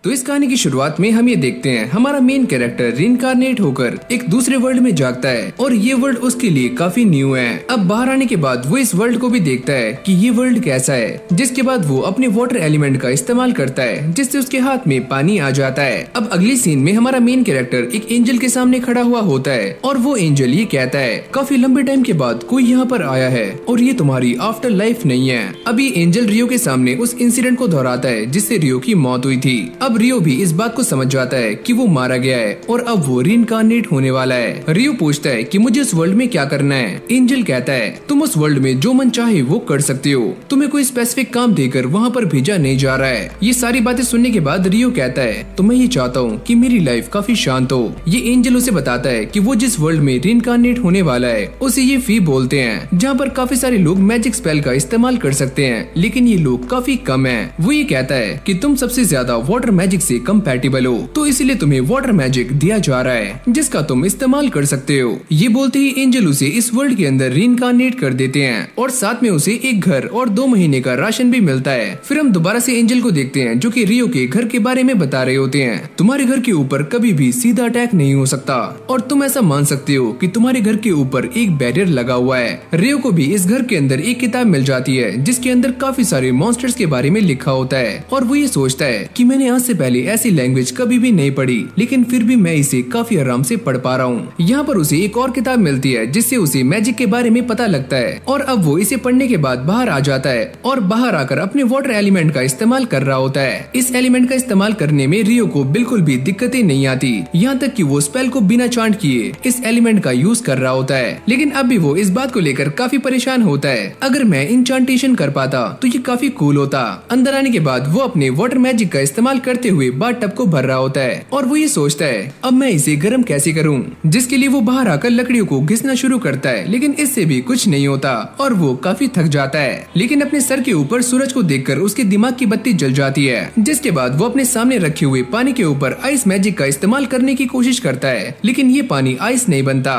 तो इस कहानी की शुरुआत में हम ये देखते हैं हमारा मेन कैरेक्टर रिइंकार्नेट होकर एक दूसरे वर्ल्ड में जागता है और ये वर्ल्ड उसके लिए काफी न्यू है। अब बाहर आने के बाद वो इस वर्ल्ड को भी देखता है कि ये वर्ल्ड कैसा है, जिसके बाद वो अपने वाटर एलिमेंट का इस्तेमाल करता है जिससे उसके हाथ में पानी आ जाता है। अब अगली सीन में हमारा मेन कैरेक्टर एक एंजल के सामने खड़ा हुआ होता है और वो एंजल ये कहता है काफी लंबे टाइम के बाद कोई यहाँ पर आया है और ये तुम्हारी आफ्टर लाइफ नहीं है। अभी एंजल रियो के सामने उस इंसिडेंट को दोहराता है जिससे रियो की मौत हुई थी। अब रियो भी इस बात को समझ जाता है कि वो मारा गया है और अब वो रिइंकार्नेट होने वाला है। रियो पूछता है कि मुझे उस वर्ल्ड में क्या करना है। एंजल कहता है तुम उस वर्ल्ड में जो मन चाहे वो कर सकते हो, तुम्हें कोई स्पेसिफिक काम देकर वहाँ पर भेजा नहीं जा रहा है। ये सारी बातें सुनने के बाद रियो कहता है तो मैं ये चाहता हूँ कि मेरी लाइफ काफी शांत हो। ये एंजल उसे बताता है कि वो जिस वर्ल्ड में रिइंकार्नेट होने वाला है उसे ये फी बोलते हैं, जहाँ पर काफी सारे लोग मैजिक स्पेल का इस्तेमाल कर सकते हैं लेकिन ये लोग काफी कम है। वो ये कहता है कि तुम सबसे ज्यादा वाटर मैजिक से कंपैटिबल हो, तो इसलिए तुम्हें वाटर मैजिक दिया जा रहा है जिसका तुम इस्तेमाल कर सकते हो। ये बोलते ही एंजल उसे इस वर्ल्ड के अंदर रिइंकार्नेट कर देते हैं और साथ में उसे एक घर और 2 महीने का राशन भी मिलता है। फिर हम दोबारा से एंजल को देखते हैं जो कि रियो के घर के बारे में बता रहे होते हैं। तुम्हारे घर के ऊपर कभी भी सीधा अटैक नहीं हो सकता और तुम ऐसा मान सकते हो कि तुम्हारे घर के ऊपर एक बैरियर लगा हुआ है। रियो को भी इस घर के अंदर एक किताब मिल जाती है जिसके अंदर काफी सारे मॉन्स्टर्स के बारे में लिखा होता है और वो ये सोचता है कि मैंने आज से पहले ऐसी लैंग्वेज कभी भी नहीं पढ़ी लेकिन फिर भी मैं इसे काफी आराम से पढ़ पा रहा हूँ। यहाँ पर उसे एक और किताब मिलती है जिससे उसे मैजिक के बारे में पता लगता है और अब वो इसे पढ़ने के बाद बाहर आ जाता है और बाहर आकर अपने वाटर एलिमेंट का इस्तेमाल कर रहा होता है। इस एलिमेंट का इस्तेमाल करने में रियो को बिल्कुल भी दिक्कतें नहीं आती, यहाँ तक कि वो स्पेल को बिना चांट किए इस एलिमेंट का यूज कर रहा होता है। लेकिन अब भी वो इस बात को लेकर काफी परेशान होता है, अगर मैं इंचांटेशन कर पाता तो ये काफी कूल होता। अंदर आने के बाद वो अपने वाटर मैजिक का इस्तेमाल करते हुए बाथटब को भर रहा होता है और वो ये सोचता है अब मैं इसे गर्म कैसे करूं, जिसके लिए वो बाहर आकर लकड़ियों को घिसना शुरू करता है लेकिन इससे भी कुछ नहीं होता और वो काफी थक जाता है। लेकिन अपने सर के ऊपर सूरज को देखकर उसके दिमाग की बत्ती जल जाती है, जिसके बाद वो अपने सामने रखे हुए पानी के ऊपर आइस मैजिक का इस्तेमाल करने की कोशिश करता है लेकिन ये पानी आइस नहीं बनता।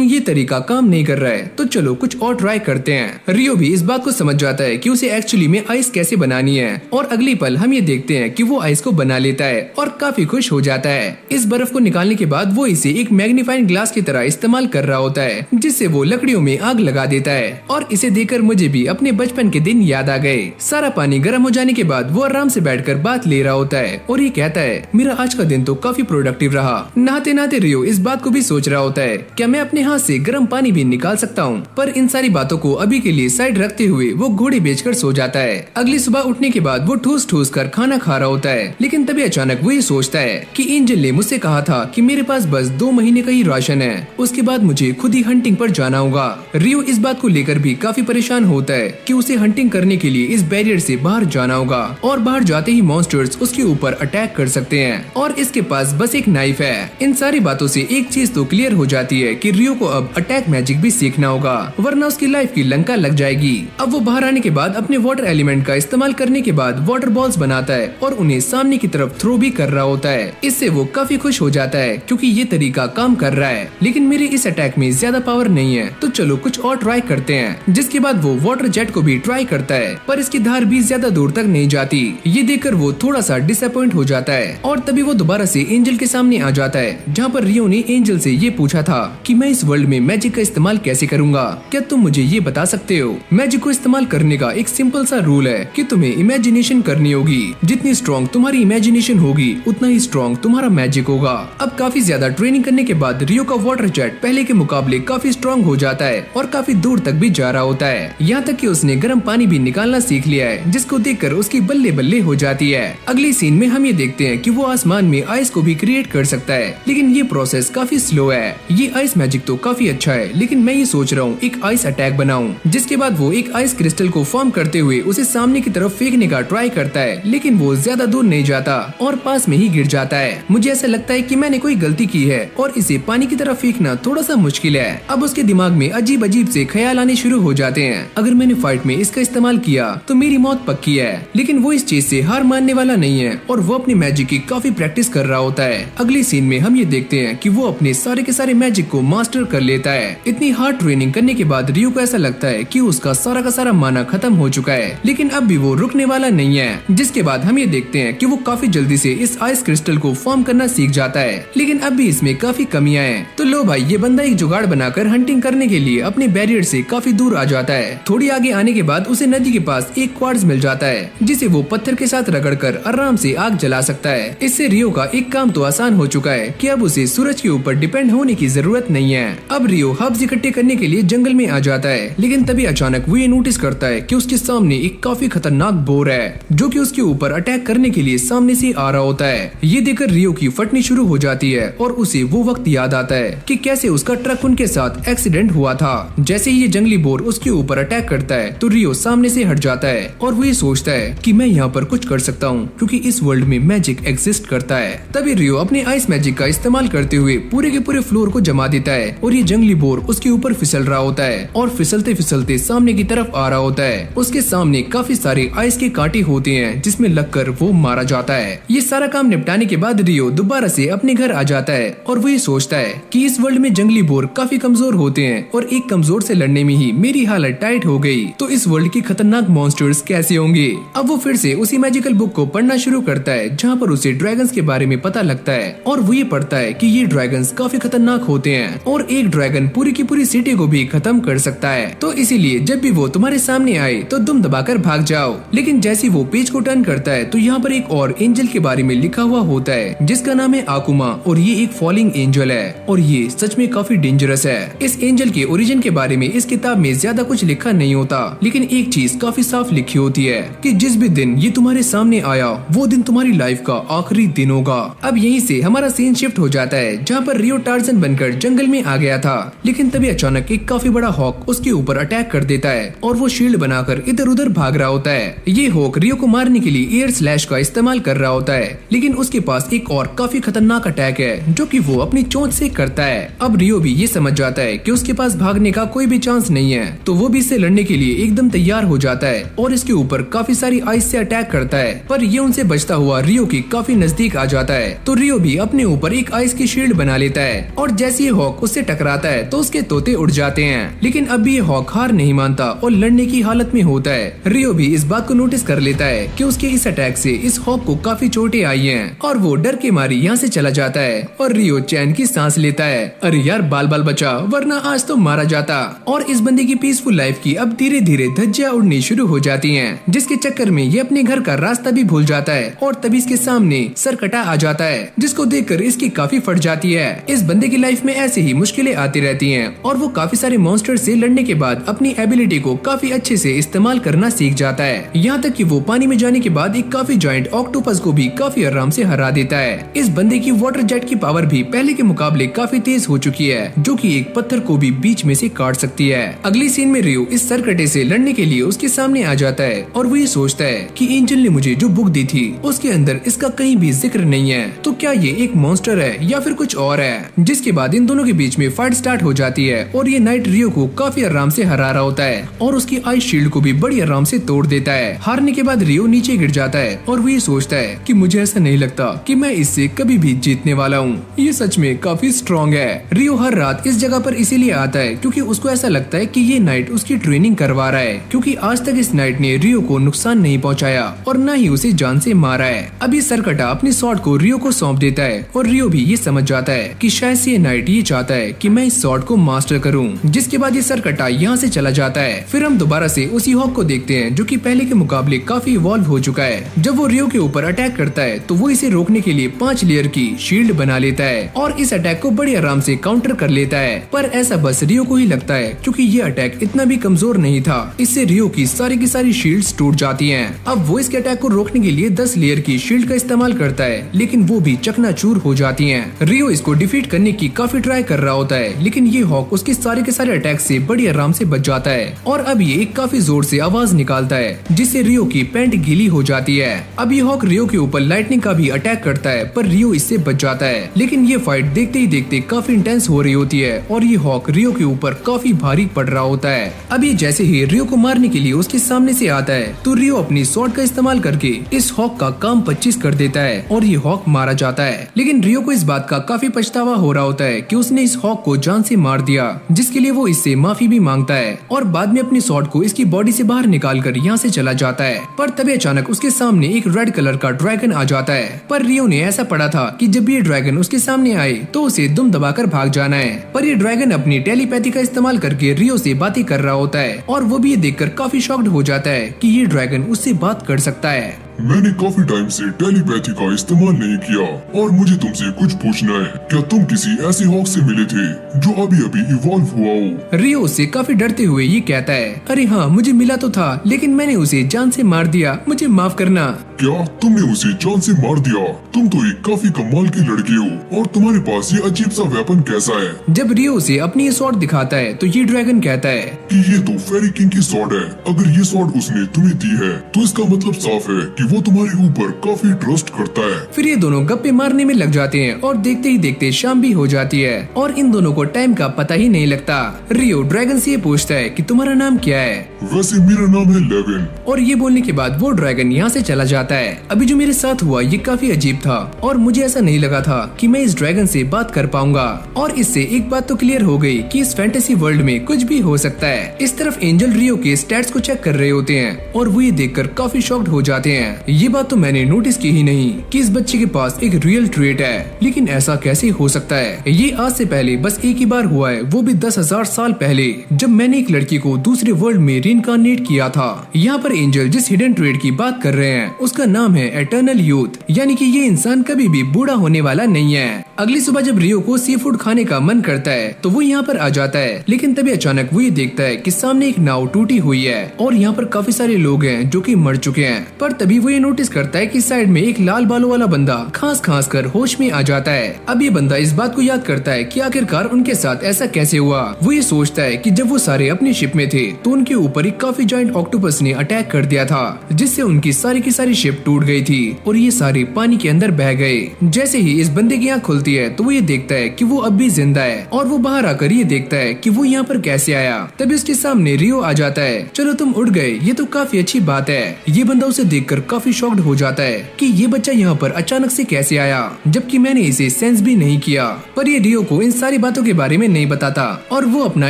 ये तरीका काम नहीं कर रहा है तो चलो कुछ और ट्राई करते हैं। रियो भी इस बात को समझ जाता है कि उसे एक्चुअली में आइस कैसे बनानी है और अगली पल हम ये देखते हैं कि वो आइस को बना लेता है और काफी खुश हो जाता है। इस बर्फ को निकालने के बाद वो इसे एक मैग्नीफाइंग ग्लास की तरह इस्तेमाल कर रहा होता है जिससे वो लकड़ियों में आग लगा देता है और इसे देखकर मुझे भी अपने बचपन के दिन याद आ गए। सारा पानी गर्म हो जाने के बाद वो आराम से बैठकर बात ले रहा होता है और ये कहता है मेरा आज का दिन तो काफी प्रोडक्टिव रहा। नहाते नहाते रियो इस बात को भी सोच रहा होता है क्या मैं अपने हाथ से गर्म पानी भी निकाल सकता हूँ, पर इन सारी बातों को अभी के लिए साइड रखते हुए वो घोड़े बेचकर सो जाता है। अगली सुबह उठने के बाद वो ठूस ठूस कर खाना खा रहा होता है लेकिन तभी अचानक वो ये सोचता है कि एंजल ने मुझसे कहा था कि मेरे पास बस 2 महीने का ही राशन है, उसके बाद मुझे खुद ही हंटिंग पर जाना होगा। रियो इस बात को लेकर भी काफी परेशान होता है कि उसे हंटिंग करने के लिए इस बैरियर से बाहर जाना होगा और बाहर जाते ही मॉन्स्टर्स उसके ऊपर अटैक कर सकते हैं और इसके पास बस एक नाइफ है। इन सारी बातों से एक चीज तो क्लियर हो जाती है कि रियो को अब अटैक मैजिक भी सीखना होगा वरना उसकी लाइफ की लंका लग जाएगी। अब वो बाहर आने के बाद अपने वाटर एलिमेंट का इस्तेमाल करने के बाद वाटर बॉल्स बनाता है और उन्हें सामने की तरफ थ्रो भी कर रहा होता है। इससे वो काफी खुश हो जाता है क्योंकि ये तरीका काम कर रहा है। लेकिन मेरे इस अटैक में ज्यादा पावर नहीं है तो चलो कुछ और ट्राई करते हैं। जिसके बाद वो वाटर जेट को भी ट्राई करता है पर इसकी धार भी ज्यादा दूर तक नहीं जाती। ये देखकर वो थोड़ा सा डिसअपॉइंट हो जाता है और तभी वो दोबारा से एंजल के सामने आ जाता है जहाँ पर रियो ने एंजल से ये पूछा था कि मैं इस वर्ल्ड में मैजिक का इस्तेमाल कैसे करूँगा, क्या तुम मुझे ये बता सकते हो। मैजिक को इस्तेमाल करने का एक सिंपल सा रूल है कि तुम्हें इमेजिनेशन करनी होगी, जितनी स्ट्रॉन्ग तुम्हारी इमेजिनेशन होगी उतना ही स्ट्रॉन्ग तुम्हारा मैजिक होगा। अब काफी ज्यादा ट्रेनिंग करने के बाद रियो का वाटर जेट पहले के मुकाबले काफी स्ट्रॉन्ग हो जाता है और काफी दूर तक भी जा रहा होता है, यहाँ तक कि उसने गर्म पानी भी निकालना सीख लिया है जिसको देखकर उसकी बल्ले बल्ले हो जाती है। अगली सीन में हम ये देखते हैं कि वो आसमान में आइस को भी क्रिएट कर सकता है लेकिन ये प्रोसेस काफी स्लो है। ये आइस मैजिक तो काफी अच्छा है लेकिन मैं ये सोच रहा हूँ एक आइस अटैक बनाऊं। जिसके बाद वो एक आइस क्रिस्टल को फॉर्म करते हुए उसे सामने की तरफ फेंकने का ट्राई करता है लेकिन वो ज्यादा दूर नहीं जाता और पास में ही गिर जाता है। मुझे ऐसा लगता है कि मैंने कोई गलती की है और इसे पानी की तरफ फेंकना थोड़ा सा मुश्किल है। अब उसके दिमाग में अजीब अजीब से ख्याल आने शुरू हो जाते हैं, अगर मैंने फाइट में इसका इस्तेमाल किया तो मेरी मौत पक्की है। लेकिन वो इस चीज से हार मानने वाला नहीं है और वो अपनी मैजिक की काफी प्रैक्टिस कर रहा होता है। अगली सीन में हम ये देखते हैं कि वो अपने सारे के सारे मैजिक को मास्टर कर लेता है। इतनी हार्ड ट्रेनिंग करने के बाद रियो को ऐसा लगता है कि उसका सारा का सारा माना खत्म हो चुका है लेकिन अब भी वो रुकने वाला नहीं है। जिसके बाद हम ये देखते हैं कि वो काफी जल्दी से इस आइस क्रिस्टल को फॉर्म करना सीख जाता है, लेकिन अब भी इसमें काफी कमियां हैं। तो लो भाई, ये बंदा एक जुगाड़ बनाकर हंटिंग करने के लिए अपने बैरियर से काफी दूर आ जाता है। थोड़ी आगे आने के बाद उसे नदी के पास एक क्वार्ट्ज मिल जाता है, जिसे वो पत्थर के साथ रगड़कर आराम से आग जला सकता है। इससे रियो का एक काम तो आसान हो चुका है कि अब उसे सूरज के ऊपर डिपेंड होने की जरूरत नहीं है। अब रियो हर्ब्स इकट्ठे करने के लिए जंगल में आ जाता है, लेकिन तभी अचानक वो ये नोटिस करता है कि उसके सामने एक काफी खतरनाक बोर है, जो कि उसके ऊपर अटैक करने के लिए सामने से आ रहा होता है। ये देखकर रियो की फटनी शुरू हो जाती है और उसे वो वक्त याद आता है कि कैसे उसका ट्रक उनके साथ एक्सीडेंट हुआ था। जैसे ही ये जंगली बोर उसके ऊपर अटैक करता है तो रियो सामने से हट जाता है और वो ये सोचता है कि मैं यहाँ पर कुछ कर सकता हूँ, क्योंकि इस वर्ल्ड में मैजिक एग्जिस्ट करता है। तभी रियो अपने आइस मैजिक का इस्तेमाल करते हुए पूरे के पूरे फ्लोर को जमा देता है और ये जंगली बोर उसके ऊपर फिसल रहा होता है और फिसलते फिसलते सामने की तरफ आ रहा होता है। उसके सामने काफी सारे आइस के कांटे होते हैं जिसमें लगकर वो मारा जाता है। ये सारा काम निपटाने के बाद रियो दोबारा से अपने घर आ जाता है और वो ये सोचता है कि इस वर्ल्ड में जंगली बोर काफी कमजोर होते हैं और एक कमजोर से लड़ने में ही मेरी हालत टाइट हो गई, तो इस वर्ल्ड के खतरनाक मॉन्स्टर्स कैसे होंगे। अब वो फिर से उसी मैजिकल बुक को पढ़ना शुरू करता है जहाँ पर उसे ड्रैगन्स के बारे में पता लगता है और वो ये पढ़ता है कि ये ड्रैगन्स काफी खतरनाक होते हैं और एक ड्रैगन पूरी की पूरी सिटी को भी खत्म कर सकता है। तो इसीलिए जब भी वो तुम्हारे सामने आए तो दुम दबाकर भाग जाओ। लेकिन जैसे वो पेज को टर्न करता है तो यहाँ पर एक और एंजल के बारे में लिखा हुआ होता है जिसका नाम है आकुमा और ये एक फॉलिंग एंजल है और ये सच में काफी डेंजरस है। इस एंजल के ओरिजिन के बारे में इस किताब में ज्यादा कुछ लिखा नहीं होता, लेकिन एक चीज काफी साफ लिखी होती है कि जिस भी दिन ये तुम्हारे सामने आया वो दिन तुम्हारी लाइफ का आखिरी दिन होगा। अब यहीं से हमारा सीन शिफ्ट हो जाता है जहाँ पर रियो टार्जन बनकर जंगल में आ गया था, लेकिन तभी अचानक एक काफी बड़ा हॉक उसके ऊपर अटैक कर देता है और वो शील्ड बनाकर इधर उधर भाग रहा होता है। ये हॉक रियो को मारने के लिए एयर स्लैश का इस्तेमाल कर रहा होता है, लेकिन उसके पास एक और काफी खतरनाक अटैक है जो कि वो अपनी चोंच से करता है। अब रियो भी ये समझ जाता है कि उसके पास भागने का कोई भी चांस नहीं है, तो वो भी इससे लड़ने के लिए एकदम तैयार हो जाता है और इसके ऊपर काफी सारी आइस से अटैक करता है, पर ये उनसे बचता हुआ रियो की काफी नजदीक आ जाता है। तो रियो भी अपने ऊपर एक आइस की शील्ड बना लेता है और जैसे ये हॉक उससे टकराता है तो उसके तोते उड़ जाते हैं, लेकिन अब भी ये हॉक हार नहीं मानता और लड़ने की हालत में होता है। रियो भी इस बात को नोटिस कर लेता है कि उसके इस अटैक से इस हॉक को काफी चोटें आई हैं और वो डर के मारी यहाँ से चला जाता है और रियो चैन की सांस लेता है। अरे यार बाल बाल बचा, वरना आज तो मारा जाता। और इस बंदे की पीसफुल लाइफ की अब धीरे धीरे धज्जियां उड़नी शुरू हो जाती हैं, जिसके चक्कर में ये अपने घर का रास्ता भी भूल जाता है और तभी इसके सामने सरकटा आ जाता है जिसको देखकर इसकी काफी फट जाती है। इस बंदे की लाइफ में ऐसे ही मुश्किलें आती रहती हैं और वो काफी सारे मॉन्स्टर से लड़ने के बाद अपनी एबिलिटी को काफी अच्छे से इस्तेमाल करना सीख जाता है, यहाँ तक कि वो पानी में जाने के बाद एक काफी जॉइंट ऑक्टोपस को भी काफी आराम से हरा देता है। इस बंदे की वाटर जेट की पावर भी पहले के मुकाबले काफी तेज हो चुकी है, जो कि एक पत्थर को भी बीच में से काट सकती है। अगली सीन में रियो इस सरकटे से लड़ने के लिए उसके सामने आ जाता है और वो ये सोचता है कि एंजल ने मुझे जो बुक दी थी उसके अंदर इसका कहीं भी जिक्र नहीं है, तो क्या ये एक मॉन्स्टर है या फिर कुछ और है। जिसके बाद इन दोनों के बीच में फाइट स्टार्ट हो जाती है और ये नाइट रियो को काफी आराम से हरा रहा होता है और उसकी आइस शील्ड को भी बड़ी आराम से तोड़ देता है। हारने के बाद रियो नीचे गिर जाता है और वो ये सोचता है कि मुझे ऐसा नहीं लगता कि मैं इससे कभी भी जीतने वाला हूँ, ये सच में काफी स्ट्रॉन्ग है। रियो हर रात इस जगह पर इसीलिए आता है क्योंकि उसको ऐसा लगता है कि ये नाइट उसकी ट्रेनिंग करवा रहा है, क्योंकि आज तक इस नाइट ने रियो को नुकसान नहीं पहुंचाया और न ही उसे जान से मारा है। अब ये सरकटा अपनी स्वॉर्ड को रियो को सौंप देता है और रियो भी ये समझ जाता है कि शायद से ये नाइट ये चाहता है कि मैं इस स्वॉर्ड को मास्टर करूं। जिसके बाद ये सरकटा यहाँ से चला जाता है। फिर हम दोबारा से उसी हॉक को देखते हैं जो कि पहले के मुकाबले काफी इवॉल्व हो चुका है। जब वो रियो के ऊपर अटैक करता है तो वो इसे रोकने के लिए 5 लेयर की शील्ड बना लेता है और इस अटैक को बड़ी आराम से काउंटर कर लेता है, पर ऐसा बस रियो को ही लगता है क्योंकि ये अटैक इतना भी कमजोर नहीं था। इससे रियो की सारी शील्ड्स टूट जाती हैं। अब वो इसके अटैक को रोकने के लिए 10 लेयर की शील्ड का इस्तेमाल करता है, लेकिन वो भी चकनाचूर हो जाती हैं। रियो इसको डिफीट करने की काफी ट्राई कर रहा होता है, लेकिन ये हॉक उसके सारे के सारे अटैक से बड़ी आराम से बच जाता है और अब ये एक काफी जोर से आवाज निकालता है जिससे रियो की पैंट गीली हो जाती है। अब ये हॉक रियो के ऊपर लाइटनिंग का भी अटैक करता है, पर रियो इससे बच जाता है। लेकिन ये फाइट देखते ही देखते काफी इंटेंस हो रही होती है और ये हॉक रियो के ऊपर काफी भारी पड़ रहा होता है। अब ये जैसे ही रियो को मारने के लिए उसके सामने से आता है तो रियो अपनी स्वॉर्ड का इस्तेमाल करके इस हॉक का काम 25 कर देता है और ये हॉक मारा जाता है। लेकिन रियो को इस बात का काफी पछतावा हो रहा होता है कि उसने इस हॉक को जान से मार दिया, जिसके लिए वो इससे माफी भी मांगता है और बाद में अपनी स्वॉर्ड को इसकी बॉडी से बाहर निकाल कर यहाँ से चला जाता है। पर तभी अचानक उसके सामने एक रेड कलर कलर का ड्रैगन आ जाता है। पर रियो ने ऐसा पढ़ा था कि जब ये ड्रैगन उसके सामने आए तो उसे दुम दबाकर भाग जाना है। पर ये ड्रैगन अपनी टेलीपैथी का इस्तेमाल करके रियो से बातें कर रहा होता है और वो भी ये देखकर काफी शॉक्ड हो जाता है कि ये ड्रैगन उससे बात कर सकता है। मैंने काफी टाइम से टेलीपैथी का इस्तेमाल नहीं किया और मुझे तुमसे कुछ पूछना है। क्या तुम किसी ऐसे हॉक से मिले थे जो अभी अभी इवॉल्व हुआ हो? रियो उससे काफी डरते हुए ये कहता है, अरे हाँ मुझे मिला तो था, लेकिन मैंने उसे जान से मार दिया, मुझे माफ करना। क्या तुमने उसे जान से मार दिया? तुम तो एक काफी कमाल की लड़की हो और तुम्हारे पास ये अजीब सा वेपन कैसा है? जब रियो उसे अपनी ये स्वॉर्ड दिखाता है तो ये ड्रैगन कहता है कि ये तो फेरी किंग की स्वॉर्ड है। अगर ये स्वॉर्ड उसने तुम्हें दी है तो इसका मतलब साफ है कि वो तुम्हारे ऊपर काफी ट्रस्ट करता है। फिर ये दोनों गप्पे मारने में लग जाते हैं और देखते ही देखते शाम भी हो जाती है और इन दोनों को टाइम का पता ही नहीं लगता। रियो ड्रैगन से ये पूछता है कि तुम्हारा नाम क्या है? वैसे मेरा नाम है लेविन। और ये बोलने के बाद वो ड्रैगन यहाँ से चला जाता है। अभी जो मेरे साथ हुआ ये काफी अजीब था और मुझे ऐसा नहीं लगा था कि मैं इस ड्रैगन से बात कर पाऊंगा। और इससे एक बात तो क्लियर हो गई कि इस फैंटेसी वर्ल्ड में कुछ भी हो सकता है। इस तरफ एंजल रियो के स्टैट्स को चेक कर रहे होते हैं और वो ये देखकर काफी शॉक्ड हो जाते हैं। ये बात तो मैंने नोटिस की ही नहीं कि इस बच्चे के पास एक रियल ट्रेट है, लेकिन ऐसा कैसे हो सकता है? ये आज से पहले बस एक ही बार हुआ है, वो भी 10,000 साल पहले, जब मैंने एक लड़की को दूसरे वर्ल्ड में रीइंकार्नेट किया था। यहाँ पर एंजल जिस हिडन ट्रेट की बात कर रहे हैं उसका नाम है एटर्नल यूथ, यानी कि ये इंसान कभी भी बूढ़ा होने वाला नहीं है। अगली सुबह जब रियो को सी फूड खाने का मन करता है तो वो यहाँ पर आ जाता है, लेकिन तभी अचानक वो ये देखता है कि सामने एक नाव टूटी हुई है और यहाँ पर काफी सारे लोग हैं जो कि मर चुके हैं। पर तभी वो ये नोटिस करता है कि साइड में एक लाल बालों वाला बंदा खांस खांस कर होश में आ जाता है। अब ये बंदा इस बात को याद करता है कि आखिरकार उनके साथ ऐसा कैसे हुआ। वो ये सोचता है कि जब वो सारे अपनी शिप में थे तो उनके ऊपर एक काफी जायंट ऑक्टोपस ने अटैक कर दिया था, जिससे उनकी सारी की सारी शिप टूट गई थी और ये सारे पानी के अंदर बह गए। जैसे ही इस बंदे की आँख खुलती है तो वो ये देखता है कि वो अब भी जिंदा है और वो बाहर आकर ये देखता है कि वो यहाँ पर कैसे आया। तभी उसके सामने रियो आ जाता है। चलो तुम उड़ गए, ये तो काफी अच्छी बात है। ये बंदा उसे देखकर काफी शॉक्ड हो जाता है कि ये बच्चा यहाँ पर अचानक से कैसे आया, जबकि मैंने इसे सेंस भी नहीं किया। पर ये रियो को इन सारी बातों के बारे में नहीं बताता और वो अपना